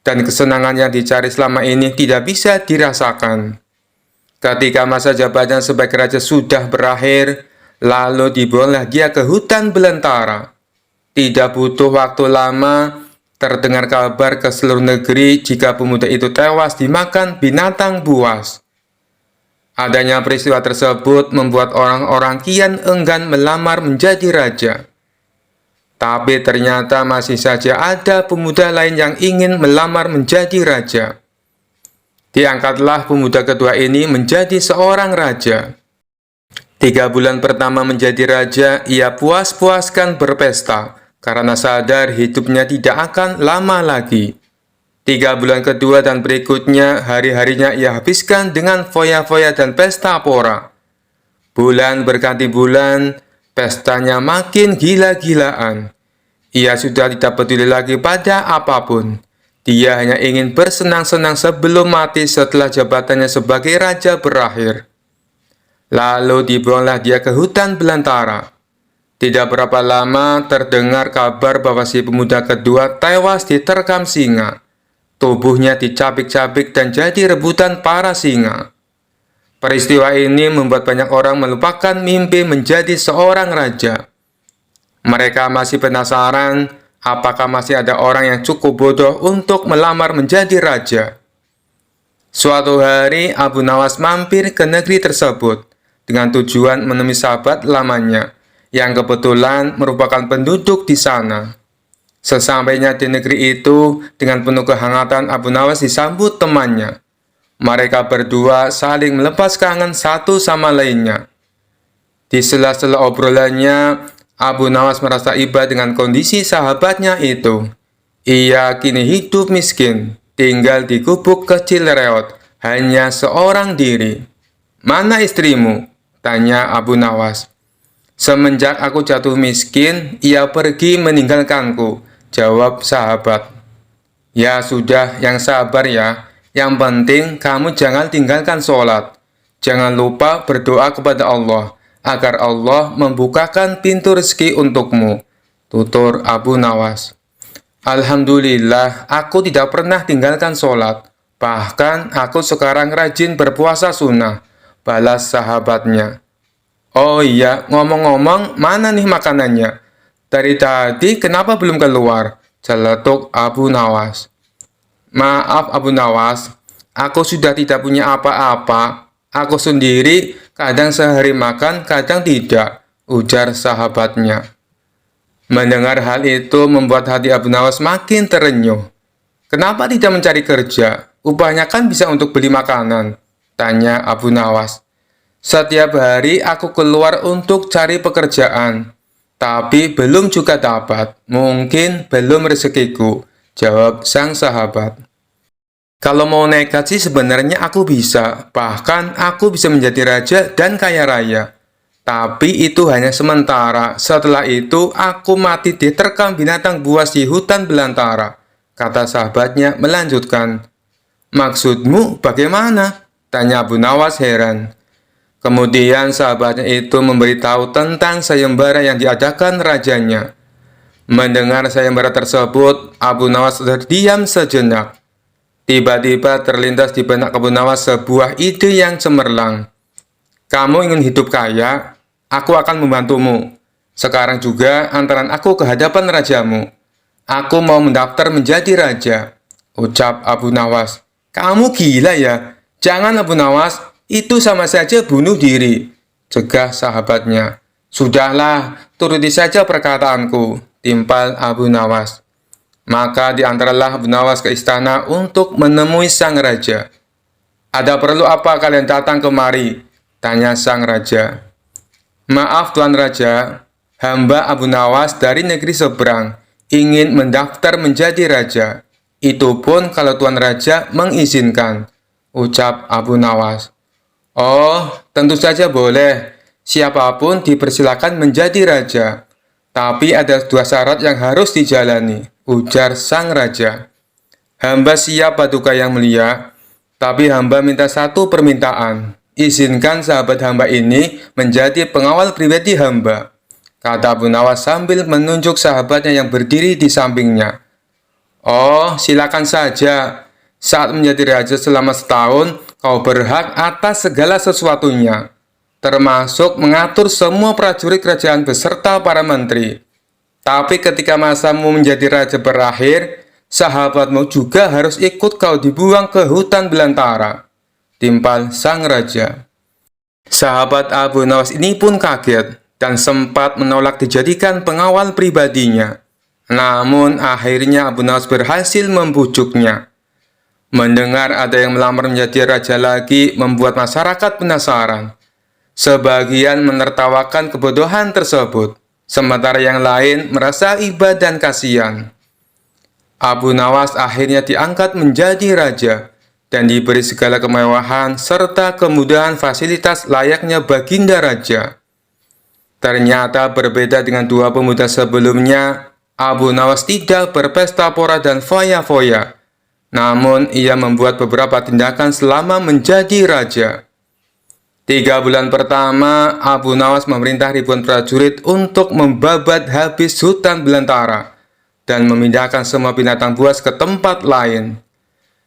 dan kesenangan yang dicari selama ini tidak bisa dirasakan. Ketika masa jabatan sebagai raja sudah berakhir, lalu dibawalah dia ke hutan belantara. Tidak butuh waktu lama, terdengar kabar ke seluruh negeri jika pemuda itu tewas dimakan binatang buas. Adanya peristiwa tersebut membuat orang-orang kian enggan melamar menjadi raja. Tapi ternyata masih saja ada pemuda lain yang ingin melamar menjadi raja. Diangkatlah pemuda kedua ini menjadi seorang raja. 3 bulan pertama menjadi raja, ia puas-puaskan berpesta, karena sadar hidupnya tidak akan lama lagi. 3 bulan kedua dan berikutnya, hari-harinya ia habiskan dengan foya-foya dan pesta pora. Bulan berganti bulan, pestanya makin gila-gilaan. Ia sudah tidak peduli lagi pada apapun. Dia hanya ingin bersenang-senang sebelum mati setelah jabatannya sebagai raja berakhir. Lalu dibuanglah dia ke hutan belantara. Tidak berapa lama terdengar kabar bahwa si pemuda kedua tewas diterkam singa. Tubuhnya dicabik-cabik dan jadi rebutan para singa. Peristiwa ini membuat banyak orang melupakan mimpi menjadi seorang raja. Mereka masih penasaran, apakah masih ada orang yang cukup bodoh untuk melamar menjadi raja. Suatu hari, Abu Nawas mampir ke negeri tersebut dengan tujuan menemui sahabat lamanya, yang kebetulan merupakan penduduk di sana. Sesampainya di negeri itu, dengan penuh kehangatan Abu Nawas disambut temannya. Mereka berdua saling melepas kangen satu sama lainnya. Di sela-sela obrolannya, Abu Nawas merasa iba dengan kondisi sahabatnya itu. Ia kini hidup miskin, tinggal di gubuk kecil reot, hanya seorang diri. "Mana istrimu?" tanya Abu Nawas. "Semenjak aku jatuh miskin, ia pergi meninggalkanku," jawab sahabat. "Ya sudah, yang sabar ya. Yang penting kamu jangan tinggalkan sholat. Jangan lupa berdoa kepada Allah, agar Allah membukakan pintu rezeki untukmu," tutur Abu Nawas. "Alhamdulillah, aku tidak pernah tinggalkan sholat. Bahkan aku sekarang rajin berpuasa sunnah," balas sahabatnya. "Oh iya, ngomong-ngomong, mana nih makanannya? Dari tadi kenapa belum keluar?" celetuk Abu Nawas. "Maaf Abu Nawas, aku sudah tidak punya apa-apa. Aku sendiri kadang sehari makan, kadang tidak," ujar sahabatnya. Mendengar hal itu membuat hati Abu Nawas makin terenyuh. "Kenapa tidak mencari kerja? Upahnya kan bisa untuk beli makanan," tanya Abu Nawas. "Setiap hari aku keluar untuk cari pekerjaan, tapi belum juga dapat. Mungkin belum rezekiku," jawab sang sahabat. "Kalau mau nekat sih sebenarnya aku bisa. Bahkan aku bisa menjadi raja dan kaya raya. Tapi itu hanya sementara. Setelah itu aku mati diterkam binatang buas di hutan belantara," kata sahabatnya melanjutkan. "Maksudmu bagaimana?" tanya Abu Nawas heran. Kemudian sahabatnya itu memberitahu tentang sayembara yang diadakan rajanya. Mendengar sayembara tersebut, Abu Nawas terdiam sejenak. Tiba-tiba terlintas di benak Abu Nawas sebuah ide yang cemerlang. "Kamu ingin hidup kaya? Aku akan membantumu. Sekarang juga antaran aku ke hadapan rajamu. Aku mau mendaftar menjadi raja," ucap Abu Nawas. "Kamu gila ya? Jangan Abu Nawas, itu sama saja bunuh diri," cegah sahabatnya. "Sudahlah, turuti saja perkataanku," timpal Abu Nawas. Maka diantaralah Abu Nawas ke istana untuk menemui sang raja. "Ada perlu apa kalian datang kemari?" tanya sang raja. "Maaf Tuan Raja, hamba Abu Nawas dari negeri seberang ingin mendaftar menjadi raja. Itu pun kalau Tuan Raja mengizinkan," ucap Abu Nawas. "Oh, tentu saja boleh. Siapapun dipersilakan menjadi raja. Tapi ada dua syarat yang harus dijalani," ujar sang raja. "Hamba siap Paduka Yang Mulia, tapi hamba minta satu permintaan. Izinkan sahabat hamba ini menjadi pengawal pribadi hamba," kata Abu Nawas sambil menunjuk sahabatnya yang berdiri di sampingnya. "Oh, silakan saja. Saat menjadi raja selama setahun, kau berhak atas segala sesuatunya, termasuk mengatur semua prajurit kerajaan beserta para menteri. Tapi ketika masamu menjadi raja berakhir, sahabatmu juga harus ikut kau dibuang ke hutan belantara," timpal sang raja. Sahabat Abu Nawas ini pun kaget dan sempat menolak dijadikan pengawal pribadinya. Namun akhirnya Abu Nawas berhasil membujuknya. Mendengar ada yang melamar menjadi raja lagi membuat masyarakat penasaran. Sebagian menertawakan kebodohan tersebut, sementara yang lain merasa iba dan kasihan. Abu Nawas akhirnya diangkat menjadi raja dan diberi segala kemewahan serta kemudahan fasilitas layaknya baginda raja. Ternyata berbeda dengan dua pemuda sebelumnya, Abu Nawas tidak berpesta pora dan foya-foya. Namun ia membuat beberapa tindakan selama menjadi raja. 3 bulan pertama, Abu Nawas memerintah ribuan prajurit untuk membabat habis hutan belantara dan memindahkan semua binatang buas ke tempat lain.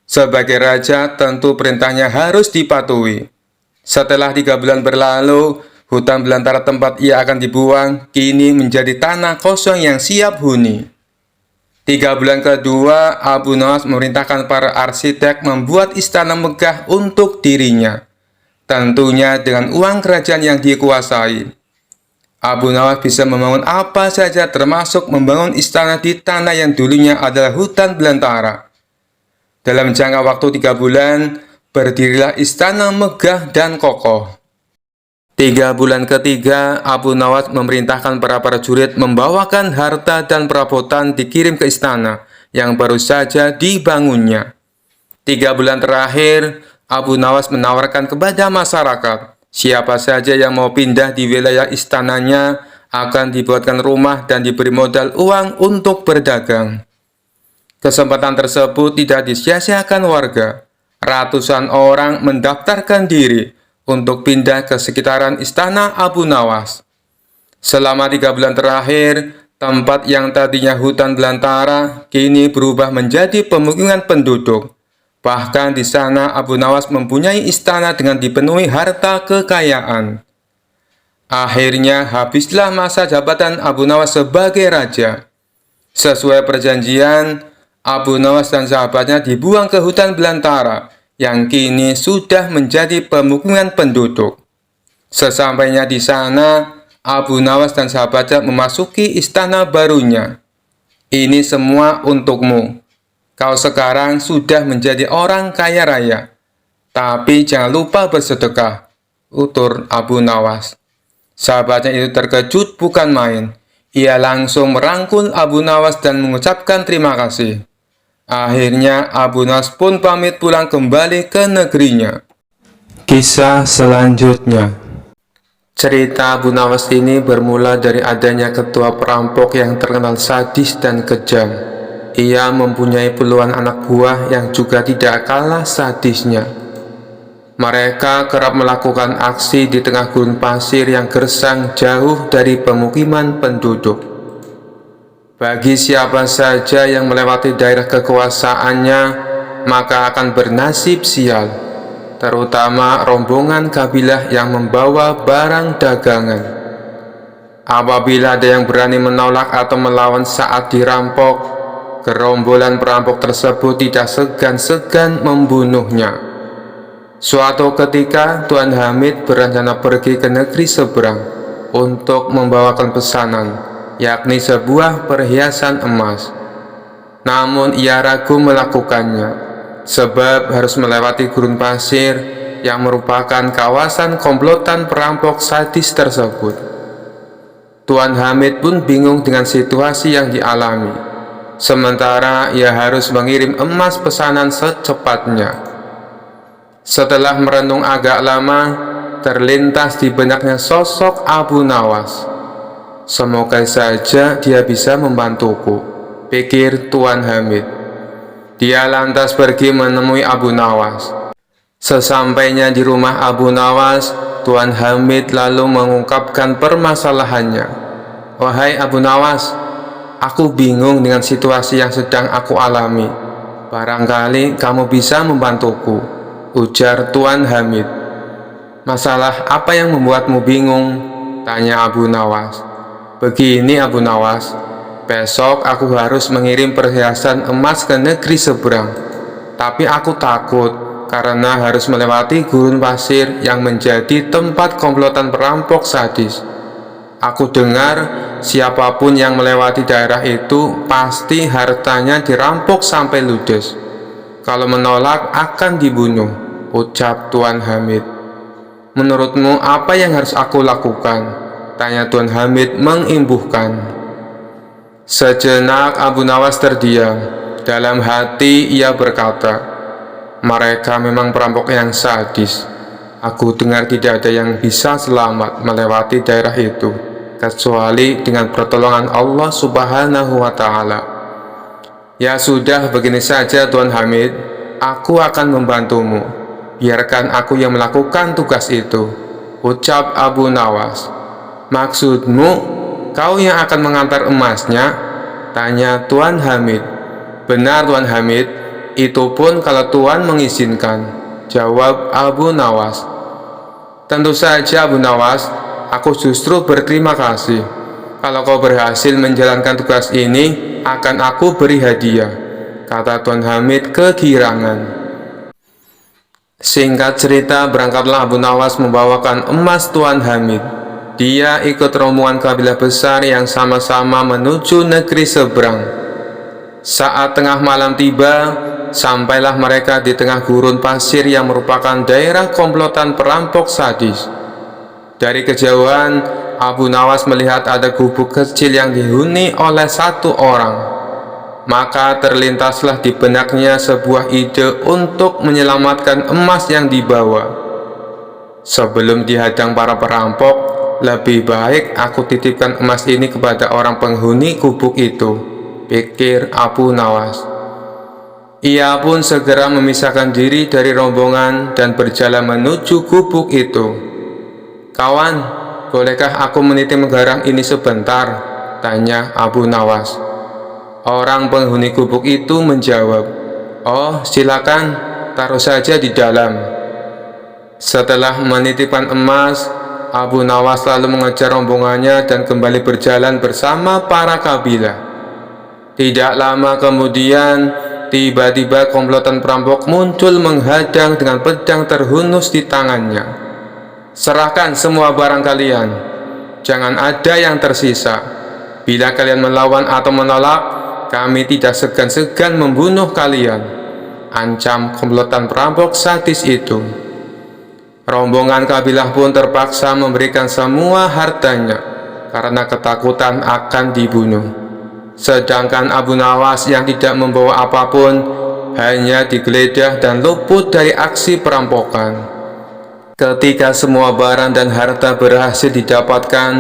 Sebagai raja, tentu perintahnya harus dipatuhi. Setelah 3 bulan berlalu, hutan belantara tempat ia akan dibuang kini menjadi tanah kosong yang siap huni. 3 bulan kedua, Abu Nawas memerintahkan para arsitek membuat istana megah untuk dirinya, tentunya dengan uang kerajaan yang dikuasai. Abu Nawas bisa membangun apa saja, termasuk membangun istana di tanah yang dulunya adalah hutan belantara. Dalam jangka waktu 3 bulan, berdirilah istana megah dan kokoh. 3 bulan ketiga, Abu Nawas memerintahkan para prajurit membawakan harta dan perabotan dikirim ke istana yang baru saja dibangunnya. 3 bulan terakhir, Abu Nawas menawarkan kepada masyarakat, siapa saja yang mau pindah di wilayah istananya akan dibuatkan rumah dan diberi modal uang untuk berdagang. Kesempatan tersebut tidak disia-siakan warga. Ratusan orang mendaftarkan diri untuk pindah ke sekitaran istana Abu Nawas. Selama 3 bulan terakhir, tempat yang tadinya hutan belantara kini berubah menjadi pemukiman penduduk. Bahkan di sana Abu Nawas mempunyai istana dengan dipenuhi harta kekayaan. Akhirnya habislah masa jabatan Abu Nawas sebagai raja. Sesuai perjanjian, Abu Nawas dan sahabatnya dibuang ke hutan belantara yang kini sudah menjadi pemukiman penduduk. Sesampainya di sana, Abu Nawas dan sahabatnya memasuki istana barunya. "Ini semua untukmu. Kau sekarang sudah menjadi orang kaya raya. Tapi jangan lupa bersedekah," utur Abu Nawas. Sahabatnya itu terkejut bukan main. Ia langsung merangkul Abu Nawas dan mengucapkan terima kasih. Akhirnya Abu Nawas pun pamit pulang kembali ke negerinya. Kisah selanjutnya. Cerita Abu Nawas ini bermula dari adanya ketua perampok yang terkenal sadis dan kejam. Ia mempunyai puluhan anak buah yang juga tidak kalah sadisnya. Mereka kerap melakukan aksi di tengah gurun pasir yang gersang jauh dari pemukiman penduduk. Bagi siapa saja yang melewati daerah kekuasaannya, maka akan bernasib sial, terutama rombongan kabilah yang membawa barang dagangan. Apabila ada yang berani menolak atau melawan saat dirampok, gerombolan perampok tersebut tidak segan-segan membunuhnya. Suatu ketika, Tuan Hamid berencana pergi ke negeri seberang untuk membawakan pesanan, yakni sebuah perhiasan emas. Namun ia ragu melakukannya sebab harus melewati gurun pasir yang merupakan kawasan komplotan perampok sadis tersebut. Tuan Hamid pun bingung dengan situasi yang dialami, sementara ia harus mengirim emas pesanan secepatnya. Setelah merenung agak lama, terlintas di benaknya sosok Abu Nawas. Semoga saja dia bisa membantuku, pikir Tuan Hamid. Dia lantas pergi menemui Abu Nawas. Sesampainya di rumah Abu Nawas, Tuan Hamid lalu mengungkapkan permasalahannya. "Wahai Abu Nawas, aku bingung dengan situasi yang sedang aku alami. Barangkali kamu bisa membantuku," ujar Tuan Hamid. "Masalah apa yang membuatmu bingung?" tanya Abu Nawas. "Begini Abu Nawas, besok aku harus mengirim perhiasan emas ke negeri seberang. Tapi aku takut karena harus melewati gurun pasir yang menjadi tempat komplotan perampok sadis. Aku dengar siapapun yang melewati daerah itu pasti hartanya dirampok sampai ludes. Kalau menolak akan dibunuh," ucap Tuan Hamid. "Menurutmu apa yang harus aku lakukan?" tanya Tuan Hamid mengimbuhkan. Sejenak Abu Nawas terdiam. Dalam hati ia berkata, "Mereka memang perampok yang sadis. Aku dengar tidak ada yang bisa selamat melewati daerah itu, kecuali dengan pertolongan Allah Subhanahu wa Ta'ala." "Ya sudah, begini saja Tuan Hamid, aku akan membantumu. Biarkan aku yang melakukan tugas itu," ucap Abu Nawas. "Maksudmu, kau yang akan mengantar emasnya?" tanya Tuan Hamid. "Benar Tuan Hamid, itu pun kalau Tuan mengizinkan," jawab Abu Nawas. "Tentu saja Abu Nawas, aku justru berterima kasih. Kalau kau berhasil menjalankan tugas ini, akan aku beri hadiah," kata Tuan Hamid kegirangan. Singkat cerita, berangkatlah Abu Nawas membawakan emas Tuan Hamid. Dia ikut rombongan kabilah besar yang sama-sama menuju negeri seberang. Saat tengah malam tiba, sampailah mereka di tengah gurun pasir yang merupakan daerah komplotan perampok sadis. Dari kejauhan, Abu Nawas melihat ada gubuk kecil yang dihuni oleh satu orang. Maka terlintaslah di benaknya sebuah ide untuk menyelamatkan emas yang dibawa. "Sebelum dihadang para perampok, lebih baik aku titipkan emas ini kepada orang penghuni gubuk itu," pikir Abu Nawas. Ia pun segera memisahkan diri dari rombongan dan berjalan menuju gubuk itu. "Kawan, bolehkah aku menitip garang ini sebentar?" tanya Abu Nawas. Orang penghuni gubuk itu menjawab, "Oh, silakan, taruh saja di dalam." Setelah menitipkan emas, Abu Nawas lalu mengejar rombongannya dan kembali berjalan bersama para kabilah. Tidak lama kemudian, tiba-tiba komplotan perampok muncul menghadang dengan pedang terhunus di tangannya. "Serahkan semua barang kalian, jangan ada yang tersisa. Bila kalian melawan atau menolak, kami tidak segan-segan membunuh kalian," ancam komplotan perampok sadis itu. Rombongan kabilah pun terpaksa memberikan semua hartanya karena ketakutan akan dibunuh. Sedangkan Abu Nawas yang tidak membawa apapun hanya digeledah dan luput dari aksi perampokan. Ketika semua barang dan harta berhasil didapatkan,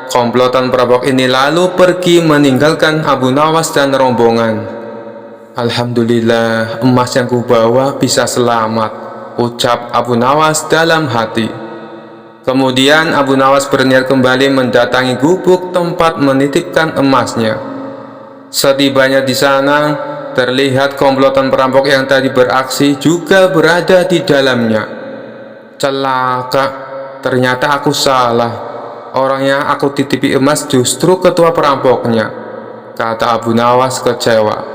komplotan perampok ini lalu pergi meninggalkan Abu Nawas dan rombongan. "Alhamdulillah, emas yang kubawa bisa selamat," ucap Abu Nawas dalam hati. Kemudian Abu Nawas berniat kembali mendatangi gubuk tempat menitipkan emasnya. Setibanya di sana, terlihat komplotan perampok yang tadi beraksi juga berada di dalamnya. "Celaka, ternyata aku salah. Orang yang aku titipi emas justru ketua perampoknya," kata Abu Nawas kecewa.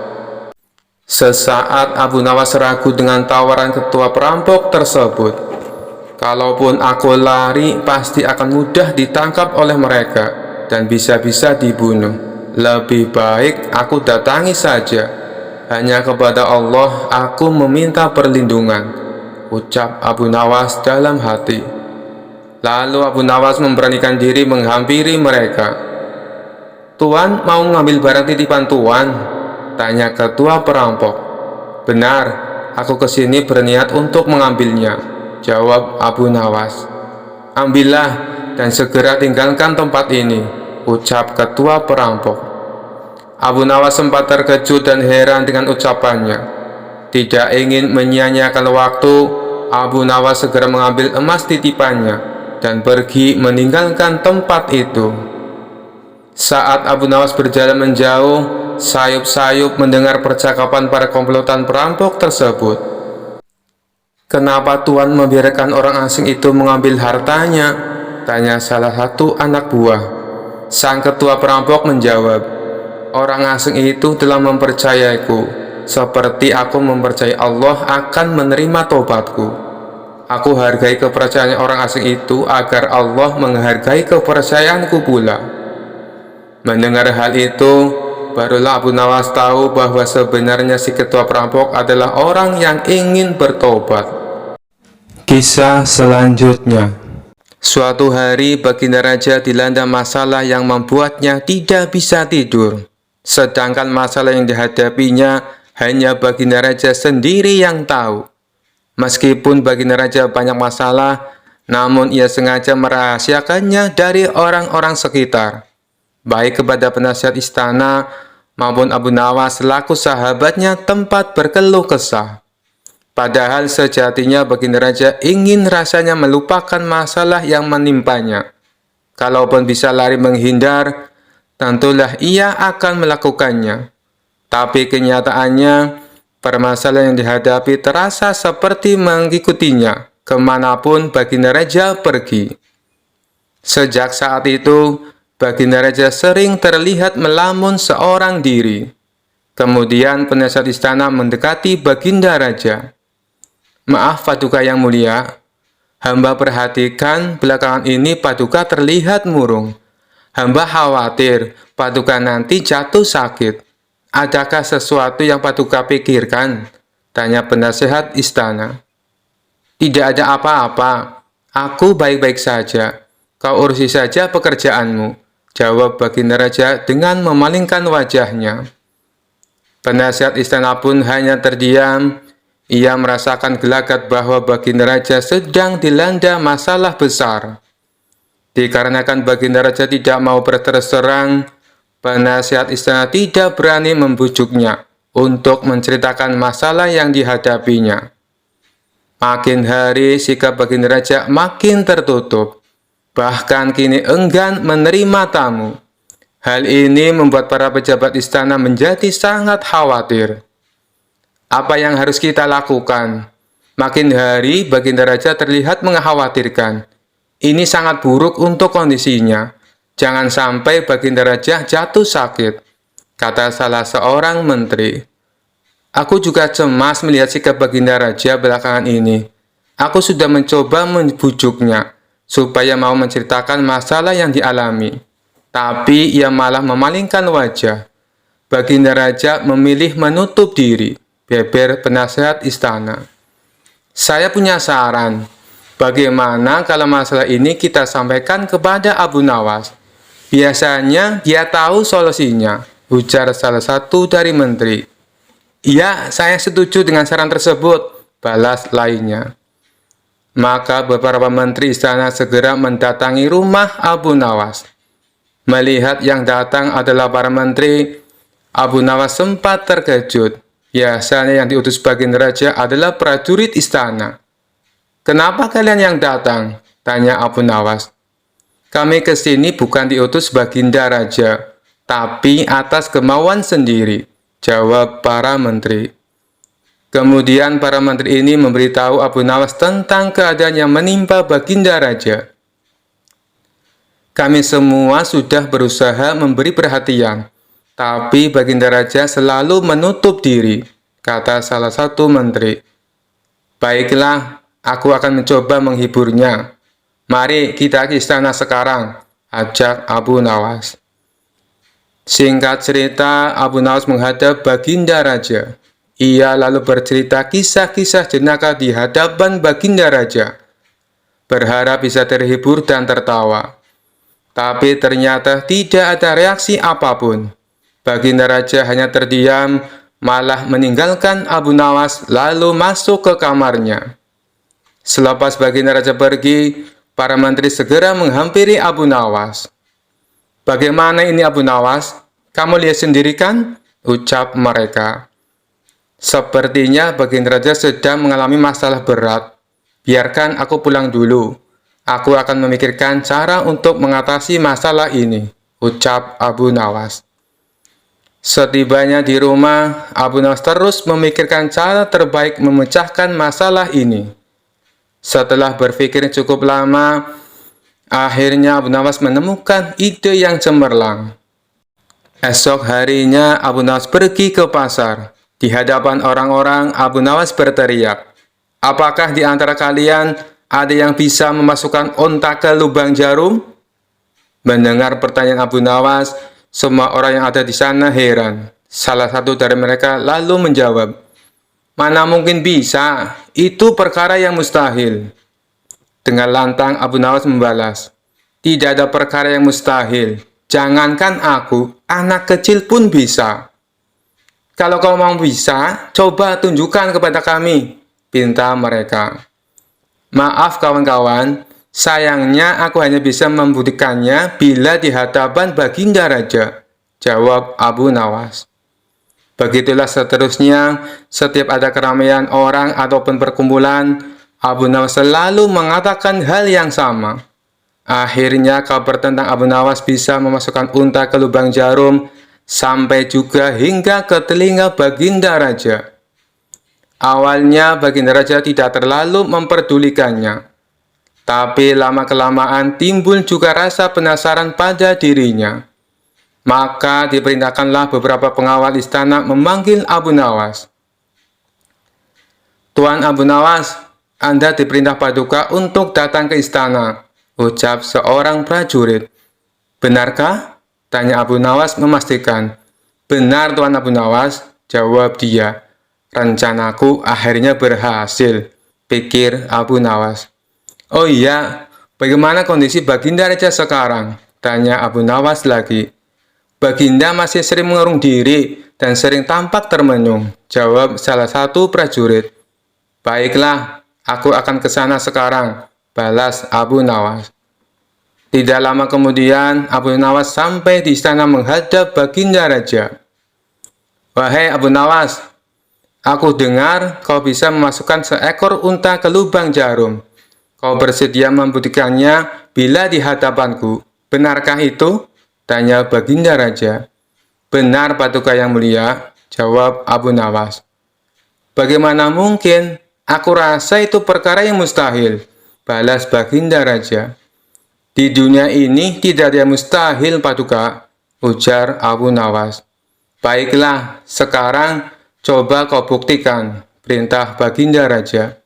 Sesaat Abu Nawas ragu dengan tawaran ketua perampok tersebut. "Kalaupun aku lari, pasti akan mudah ditangkap oleh mereka dan bisa-bisa dibunuh. Lebih baik aku datangi saja," hanya kepada Allah aku meminta perlindungan, ucap Abu Nawas dalam hati. Lalu Abu Nawas memberanikan diri menghampiri mereka. "Tuan mau ngambil barang titipan Tuan?" tanya ketua perampok. "Benar, aku kesini berniat untuk mengambilnya," jawab Abu Nawas. "Ambillah dan segera tinggalkan tempat ini," ucap ketua perampok. Abu Nawas sempat terkejut dan heran dengan ucapannya. Tidak ingin menyia-nyiakan waktu, Abu Nawas segera mengambil emas titipannya dan pergi meninggalkan tempat itu. Saat Abu Nawas berjalan menjauh, sayup-sayup mendengar percakapan para komplotan perampok tersebut. "Kenapa Tuan membiarkan orang asing itu mengambil hartanya?" tanya salah satu anak buah. Sang ketua perampok menjawab, "Orang asing itu telah mempercayaiku, seperti aku mempercayai Allah akan menerima tobatku. Aku hargai kepercayaan orang asing itu agar Allah menghargai kepercayaanku pula." Mendengar hal itu, barulah Abu Nawas tahu bahwa sebenarnya si ketua perampok adalah orang yang ingin bertobat. Kisah selanjutnya. Suatu hari Baginda Raja dilanda masalah yang membuatnya tidak bisa tidur. Sedangkan masalah yang dihadapinya hanya Baginda Raja sendiri yang tahu. Meskipun Baginda Raja banyak masalah, namun ia sengaja merahasiakannya dari orang-orang sekitar, baik kepada penasihat istana maupun Abu Nawas selaku sahabatnya tempat berkeluh kesah. Padahal sejatinya Baginda Raja ingin rasanya melupakan masalah yang menimpanya. Kalaupun bisa lari menghindar, tentulah ia akan melakukannya. Tapi kenyataannya, permasalahan yang dihadapi terasa seperti mengikutinya kemanapun Baginda Raja pergi. Sejak saat itu, Baginda Raja sering terlihat melamun seorang diri. Kemudian penasihat istana mendekati Baginda Raja. "Maaf Paduka yang mulia, hamba perhatikan belakangan ini Paduka terlihat murung. Hamba khawatir Paduka nanti jatuh sakit. Adakah sesuatu yang Paduka pikirkan?" tanya penasehat istana. "Tidak ada apa-apa, aku baik-baik saja. Kau urusi saja pekerjaanmu," jawab Baginda Raja dengan memalingkan wajahnya. Penasehat istana pun hanya terdiam. Ia merasakan gelagat bahwa Baginda Raja sedang dilanda masalah besar. Dikarenakan Baginda Raja tidak mau berterus terang, penasihat istana tidak berani membujuknya untuk menceritakan masalah yang dihadapinya. Makin hari sikap Baginda Raja makin tertutup, bahkan kini enggan menerima tamu. Hal ini membuat para pejabat istana menjadi sangat khawatir. Apa yang harus kita lakukan? Makin hari Baginda Raja terlihat mengkhawatirkan. Ini sangat buruk untuk kondisinya. Jangan sampai Baginda Raja jatuh sakit, kata salah seorang menteri. Aku juga cemas melihat sikap Baginda Raja belakangan ini. Aku sudah mencoba membujuknya supaya mau menceritakan masalah yang dialami. Tapi ia malah memalingkan wajah. Baginda Raja memilih menutup diri, beber penasehat istana. Saya punya saran. Bagaimana kalau masalah ini kita sampaikan kepada Abu Nawas? Biasanya dia tahu solusinya, ujar salah satu dari menteri. Ya, saya setuju dengan saran tersebut, balas lainnya. Maka beberapa menteri istana segera mendatangi rumah Abu Nawas. Melihat yang datang adalah para menteri, Abu Nawas sempat terkejut. Biasanya yang diutus Baginda Raja adalah prajurit istana. Kenapa kalian yang datang? Tanya Abu Nawas. Kami ke sini bukan diutus Baginda Raja, tapi atas kemauan sendiri, jawab para menteri. Kemudian para menteri ini memberitahu Abu Nawas tentang keadaan yang menimpa Baginda Raja. Kami semua sudah berusaha memberi perhatian, tapi Baginda Raja selalu menutup diri, kata salah satu menteri. Baiklah, aku akan mencoba menghiburnya. Mari kita ke istana sekarang, ajak Abu Nawas. Singkat cerita, Abu Nawas menghadap Baginda Raja. Ia lalu bercerita kisah-kisah jenaka di hadapan Baginda Raja, berharap bisa terhibur dan tertawa. Tapi ternyata tidak ada reaksi apapun. Baginda Raja hanya terdiam, malah meninggalkan Abu Nawas lalu masuk ke kamarnya. Selepas Baginda Raja pergi, para menteri segera menghampiri Abu Nawas. "Bagaimana ini Abu Nawas? Kamu lihat sendiri kan?" ucap mereka. "Sepertinya Baginda Raja sedang mengalami masalah berat. Biarkan aku pulang dulu. Aku akan memikirkan cara untuk mengatasi masalah ini," ucap Abu Nawas. Setibanya di rumah, Abu Nawas terus memikirkan cara terbaik memecahkan masalah ini. Setelah berpikir cukup lama, akhirnya Abu Nawas menemukan ide yang cemerlang. Esok harinya, Abu Nawas pergi ke pasar. Di hadapan orang-orang, Abu Nawas berteriak, "Apakah di antara kalian ada yang bisa memasukkan unta ke lubang jarum?" Mendengar pertanyaan Abu Nawas, semua orang yang ada di sana heran. Salah satu dari mereka lalu menjawab, "Mana mungkin bisa, itu perkara yang mustahil." Dengan lantang Abu Nawas membalas, "Tidak ada perkara yang mustahil. Jangankan aku, anak kecil pun bisa." "Kalau kau mau bisa, coba tunjukkan kepada kami," pinta mereka. "Maaf kawan-kawan, sayangnya aku hanya bisa membuktikannya bila di hadapan Baginda Raja," jawab Abu Nawas. Begitulah seterusnya, setiap ada keramaian orang ataupun perkumpulan, Abu Nawas selalu mengatakan hal yang sama. Akhirnya kabar tentang Abu Nawas bisa memasukkan unta ke lubang jarum, sampai juga hingga ke telinga Baginda Raja. Awalnya Baginda Raja tidak terlalu memperdulikannya. Tapi lama-kelamaan timbul juga rasa penasaran pada dirinya. Maka diperintahkanlah beberapa pengawal istana memanggil Abu Nawas. "Tuan Abu Nawas, Anda diperintah Paduka untuk datang ke istana," ucap seorang prajurit. "Benarkah?" tanya Abu Nawas memastikan. "Benar Tuan Abu Nawas," jawab dia. "Rencanaku akhirnya berhasil," pikir Abu Nawas. "Oh iya, bagaimana kondisi Baginda Raja sekarang?" tanya Abu Nawas lagi. "Baginda masih sering mengurung diri dan sering tampak termenung," jawab salah satu prajurit. "Baiklah, aku akan ke sana sekarang," balas Abu Nawas. Tidak lama kemudian, Abu Nawas sampai di istana menghadap Baginda Raja. "Wahai Abu Nawas, aku dengar kau bisa memasukkan seekor unta ke lubang jarum. Kau bersedia membuktikannya bila di hadapanku. Benarkah itu?" tanya Baginda Raja. "Benar Paduka yang mulia," jawab Abu Nawas. "Bagaimana mungkin? Aku rasa itu perkara yang mustahil," balas Baginda Raja. "Di dunia ini tidak ada yang mustahil Paduka," ujar Abu Nawas. "Baiklah, sekarang coba kau buktikan," perintah Baginda Raja.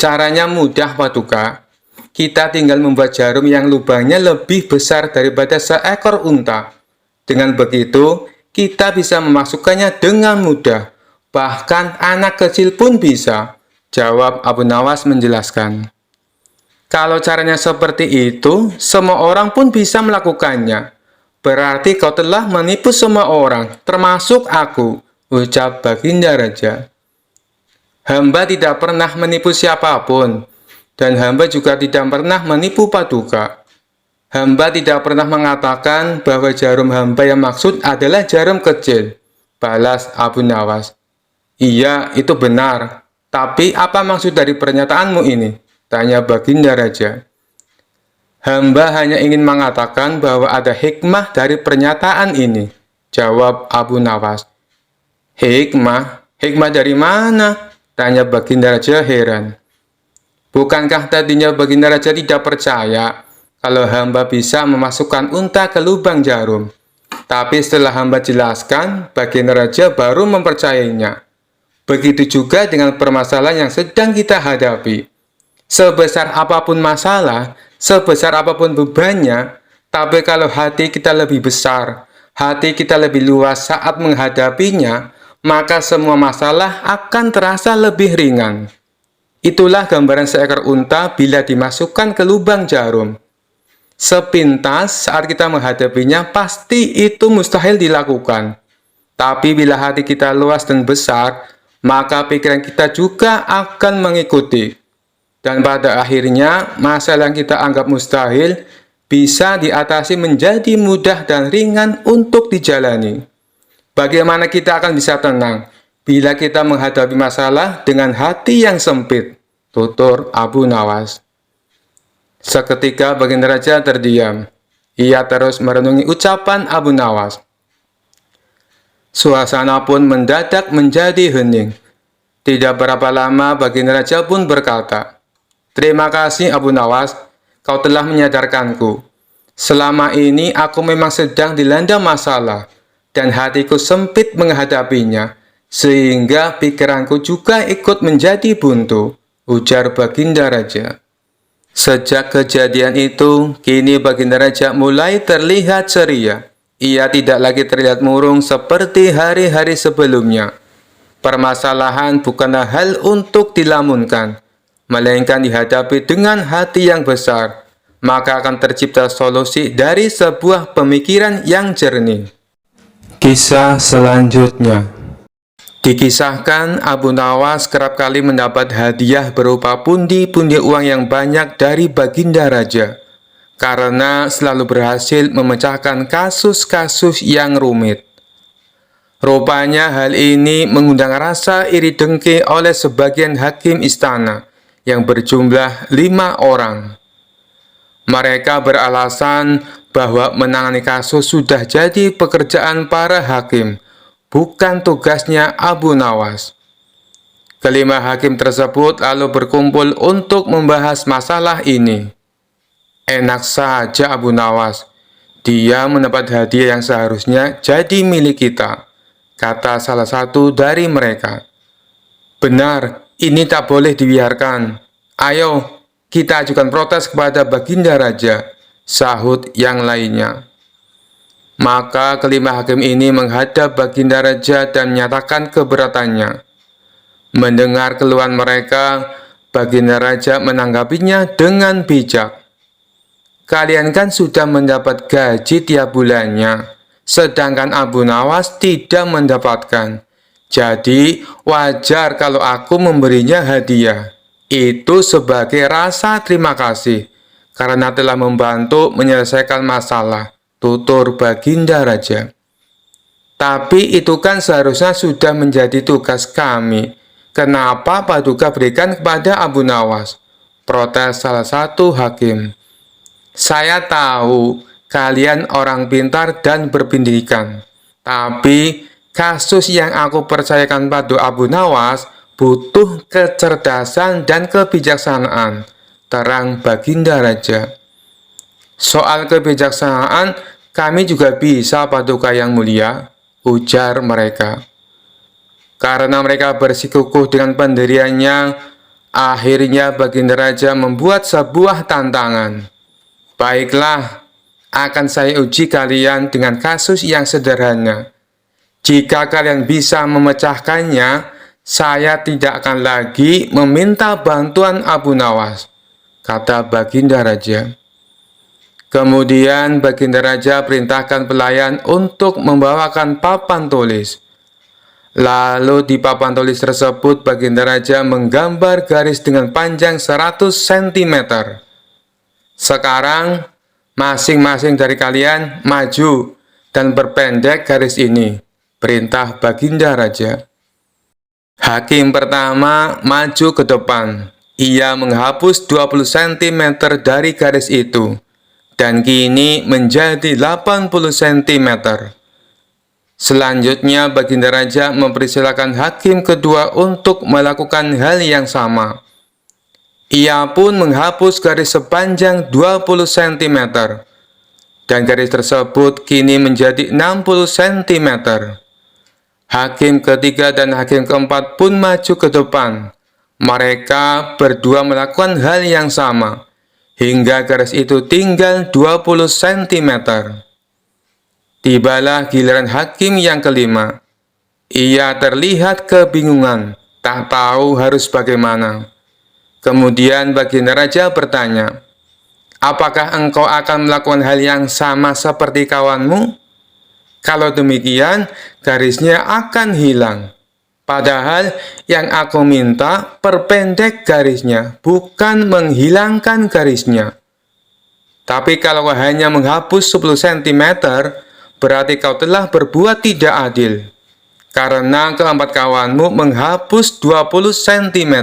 "Caranya mudah Paduka. Kita tinggal membuat jarum yang lubangnya lebih besar daripada seekor unta. Dengan begitu, kita bisa memasukkannya dengan mudah. Bahkan anak kecil pun bisa," jawab Abu Nawas menjelaskan. "Kalau caranya seperti itu, semua orang pun bisa melakukannya. Berarti kau telah menipu semua orang, termasuk aku," ucap Baginda Raja. "Hamba tidak pernah menipu siapapun, dan hamba juga tidak pernah menipu Paduka. Hamba tidak pernah mengatakan bahwa jarum hamba yang maksud adalah jarum kecil," balas Abu Nawas. "Iya, itu benar. Tapi apa maksud dari pernyataanmu ini?" tanya Baginda Raja. "Hamba hanya ingin mengatakan bahwa ada hikmah dari pernyataan ini," jawab Abu Nawas. "Hikmah? Hikmah dari mana?" tanya Baginda Raja heran. "Bukankah tadinya Baginda Raja tidak percaya kalau hamba bisa memasukkan unta ke lubang jarum? Tapi setelah hamba jelaskan, Baginda Raja baru mempercayainya. Begitu juga dengan permasalahan yang sedang kita hadapi. Sebesar apapun masalah, sebesar apapun bebannya, tapi kalau hati kita lebih besar, hati kita lebih luas saat menghadapinya, maka semua masalah akan terasa lebih ringan. Itulah gambaran seekor unta bila dimasukkan ke lubang jarum. Sepintas saat kita menghadapinya, pasti itu mustahil dilakukan. Tapi bila hati kita luas dan besar, maka pikiran kita juga akan mengikuti. Dan pada akhirnya, masalah yang kita anggap mustahil bisa diatasi menjadi mudah dan ringan untuk dijalani. Bagaimana kita akan bisa tenang bila kita menghadapi masalah dengan hati yang sempit? Tutur Abu Nawas. Seketika Baginda Raja terdiam. Ia terus merenungi ucapan Abu Nawas. Suasana pun mendadak menjadi hening. Tidak berapa lama Baginda Raja pun berkata, "Terima kasih Abu Nawas, kau telah menyadarkanku. Selama ini aku memang sedang dilanda masalah, dan hatiku sempit menghadapinya, sehingga pikiranku juga ikut menjadi buntu," ujar Baginda Raja. Sejak kejadian itu, kini Baginda Raja mulai terlihat ceria. Ia tidak lagi terlihat murung seperti hari-hari sebelumnya. Permasalahan bukanlah hal untuk dilamunkan, melainkan dihadapi dengan hati yang besar. Maka akan tercipta solusi dari sebuah pemikiran yang jernih. Kisah selanjutnya. Dikisahkan Abu Nawas kerap kali mendapat hadiah berupa pundi-pundi uang yang banyak dari Baginda Raja, karena selalu berhasil memecahkan kasus-kasus yang rumit. Rupanya hal ini mengundang rasa iri dengki oleh sebagian hakim istana yang berjumlah 5 orang. Mereka beralasan bahwa menangani kasus sudah jadi pekerjaan para hakim, bukan tugasnya Abu Nawas. Kelima hakim tersebut lalu berkumpul untuk membahas masalah ini. Enak saja Abu Nawas, dia mendapat hadiah yang seharusnya jadi milik kita, kata salah satu dari mereka. Benar, ini tak boleh dibiarkan. Ayo, kita ajukan protes kepada Baginda Raja, sahut yang lainnya. Maka kelima hakim ini menghadap Baginda Raja dan menyatakan keberatannya. Mendengar keluhan mereka, Baginda Raja menanggapinya dengan bijak. Kalian kan sudah mendapat gaji tiap bulannya, sedangkan Abu Nawas tidak mendapatkan. Jadi wajar kalau aku memberinya hadiah. Itu sebagai rasa terima kasih, karena telah membantu menyelesaikan masalah, tutur Baginda Raja. Tapi itu kan seharusnya sudah menjadi tugas kami. Kenapa Paduka berikan kepada Abu Nawas? Protes salah satu hakim. Saya tahu kalian orang pintar dan berpendidikan. Tapi kasus yang aku percayakan pada Abu Nawas butuh kecerdasan dan kebijaksanaan, terang Baginda Raja. Soal kebijaksanaan, kami juga bisa Paduka yang mulia, ujar mereka. Karena mereka bersikukuh dengan pendiriannya, akhirnya Baginda Raja membuat sebuah tantangan. Baiklah, akan saya uji kalian dengan kasus yang sederhana. Jika kalian bisa memecahkannya, saya tidak akan lagi meminta bantuan Abu Nawas, kata Baginda Raja. Kemudian Baginda Raja perintahkan pelayan untuk membawakan papan tulis. Lalu di papan tulis tersebut Baginda Raja menggambar garis dengan panjang 100 cm. Sekarang masing-masing dari kalian maju dan perpendek garis ini, perintah Baginda Raja. Hakim pertama maju ke depan. Ia menghapus 20 cm dari garis itu, dan kini menjadi 80 cm. Selanjutnya Baginda Raja mempersilakan hakim kedua untuk melakukan hal yang sama. Ia pun menghapus garis sepanjang 20 cm, dan garis tersebut kini menjadi 60 cm. Hakim ketiga dan hakim keempat pun maju ke depan. Mereka berdua melakukan hal yang sama, hingga garis itu tinggal 20 cm. Tibalah giliran hakim yang kelima. Ia terlihat kebingungan, tak tahu harus bagaimana. Kemudian baginda raja bertanya, "Apakah engkau akan melakukan hal yang sama seperti kawanmu? Kalau demikian, garisnya akan hilang. Padahal yang aku minta perpendek garisnya, bukan menghilangkan garisnya. Tapi kalau hanya menghapus 10 cm, berarti kau telah berbuat tidak adil. Karena keempat kawanmu menghapus 20 cm.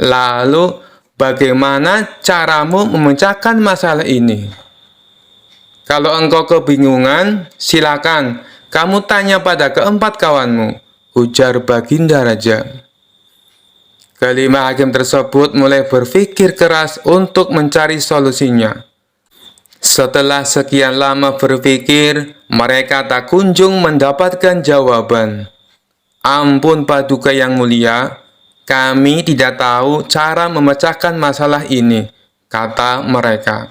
Lalu, bagaimana caramu memecahkan masalah ini? Kalau engkau kebingungan, silakan kamu tanya pada keempat kawanmu," ujar baginda raja. Kelima hakim tersebut mulai berpikir keras untuk mencari solusinya. Setelah sekian lama berpikir, mereka tak kunjung mendapatkan jawaban. "Ampun Paduka yang mulia, kami tidak tahu cara memecahkan masalah ini," kata mereka.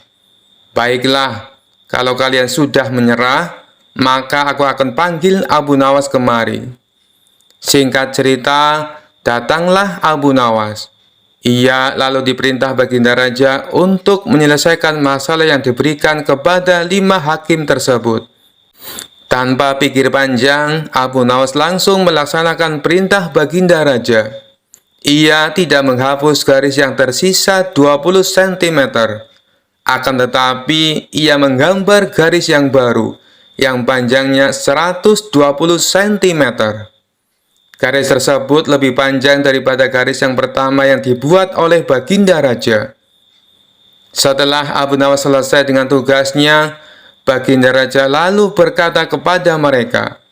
"Baiklah, kalau kalian sudah menyerah, maka aku akan panggil Abu Nawas kemari." Singkat cerita, datanglah Abu Nawas. Ia lalu diperintah baginda raja untuk menyelesaikan masalah yang diberikan kepada 5 hakim tersebut. Tanpa pikir panjang, Abu Nawas langsung melaksanakan perintah baginda raja. Ia tidak menghapus garis yang tersisa 20 cm. Akan tetapi, ia menggambar garis yang baru, yang panjangnya 120 cm. Garis tersebut lebih panjang daripada garis yang pertama yang dibuat oleh baginda raja. Setelah Abu Nawas selesai dengan tugasnya, baginda raja lalu berkata kepada mereka,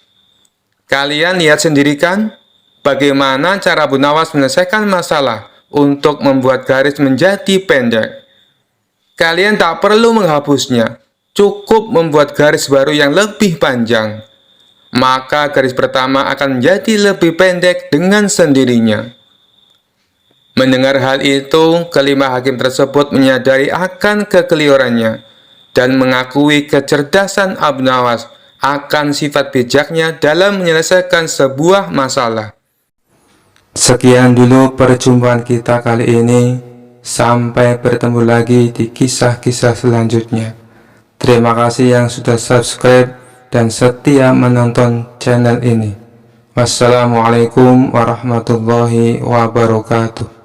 "Kalian lihat sendiri kan, bagaimana cara Abu Nawas menyelesaikan masalah untuk membuat garis menjadi pendek. Kalian tak perlu menghapusnya, cukup membuat garis baru yang lebih panjang. Maka garis pertama akan menjadi lebih pendek dengan sendirinya." Mendengar hal itu, kelima hakim tersebut menyadari akan kekeliruannya dan mengakui kecerdasan Abu Nawas akan sifat bijaknya dalam menyelesaikan sebuah masalah. Sekian dulu perjumpaan kita kali ini. Sampai bertemu lagi di kisah-kisah selanjutnya. Terima kasih yang sudah subscribe dan setia menonton channel ini. Wassalamualaikum warahmatullahi wabarakatuh.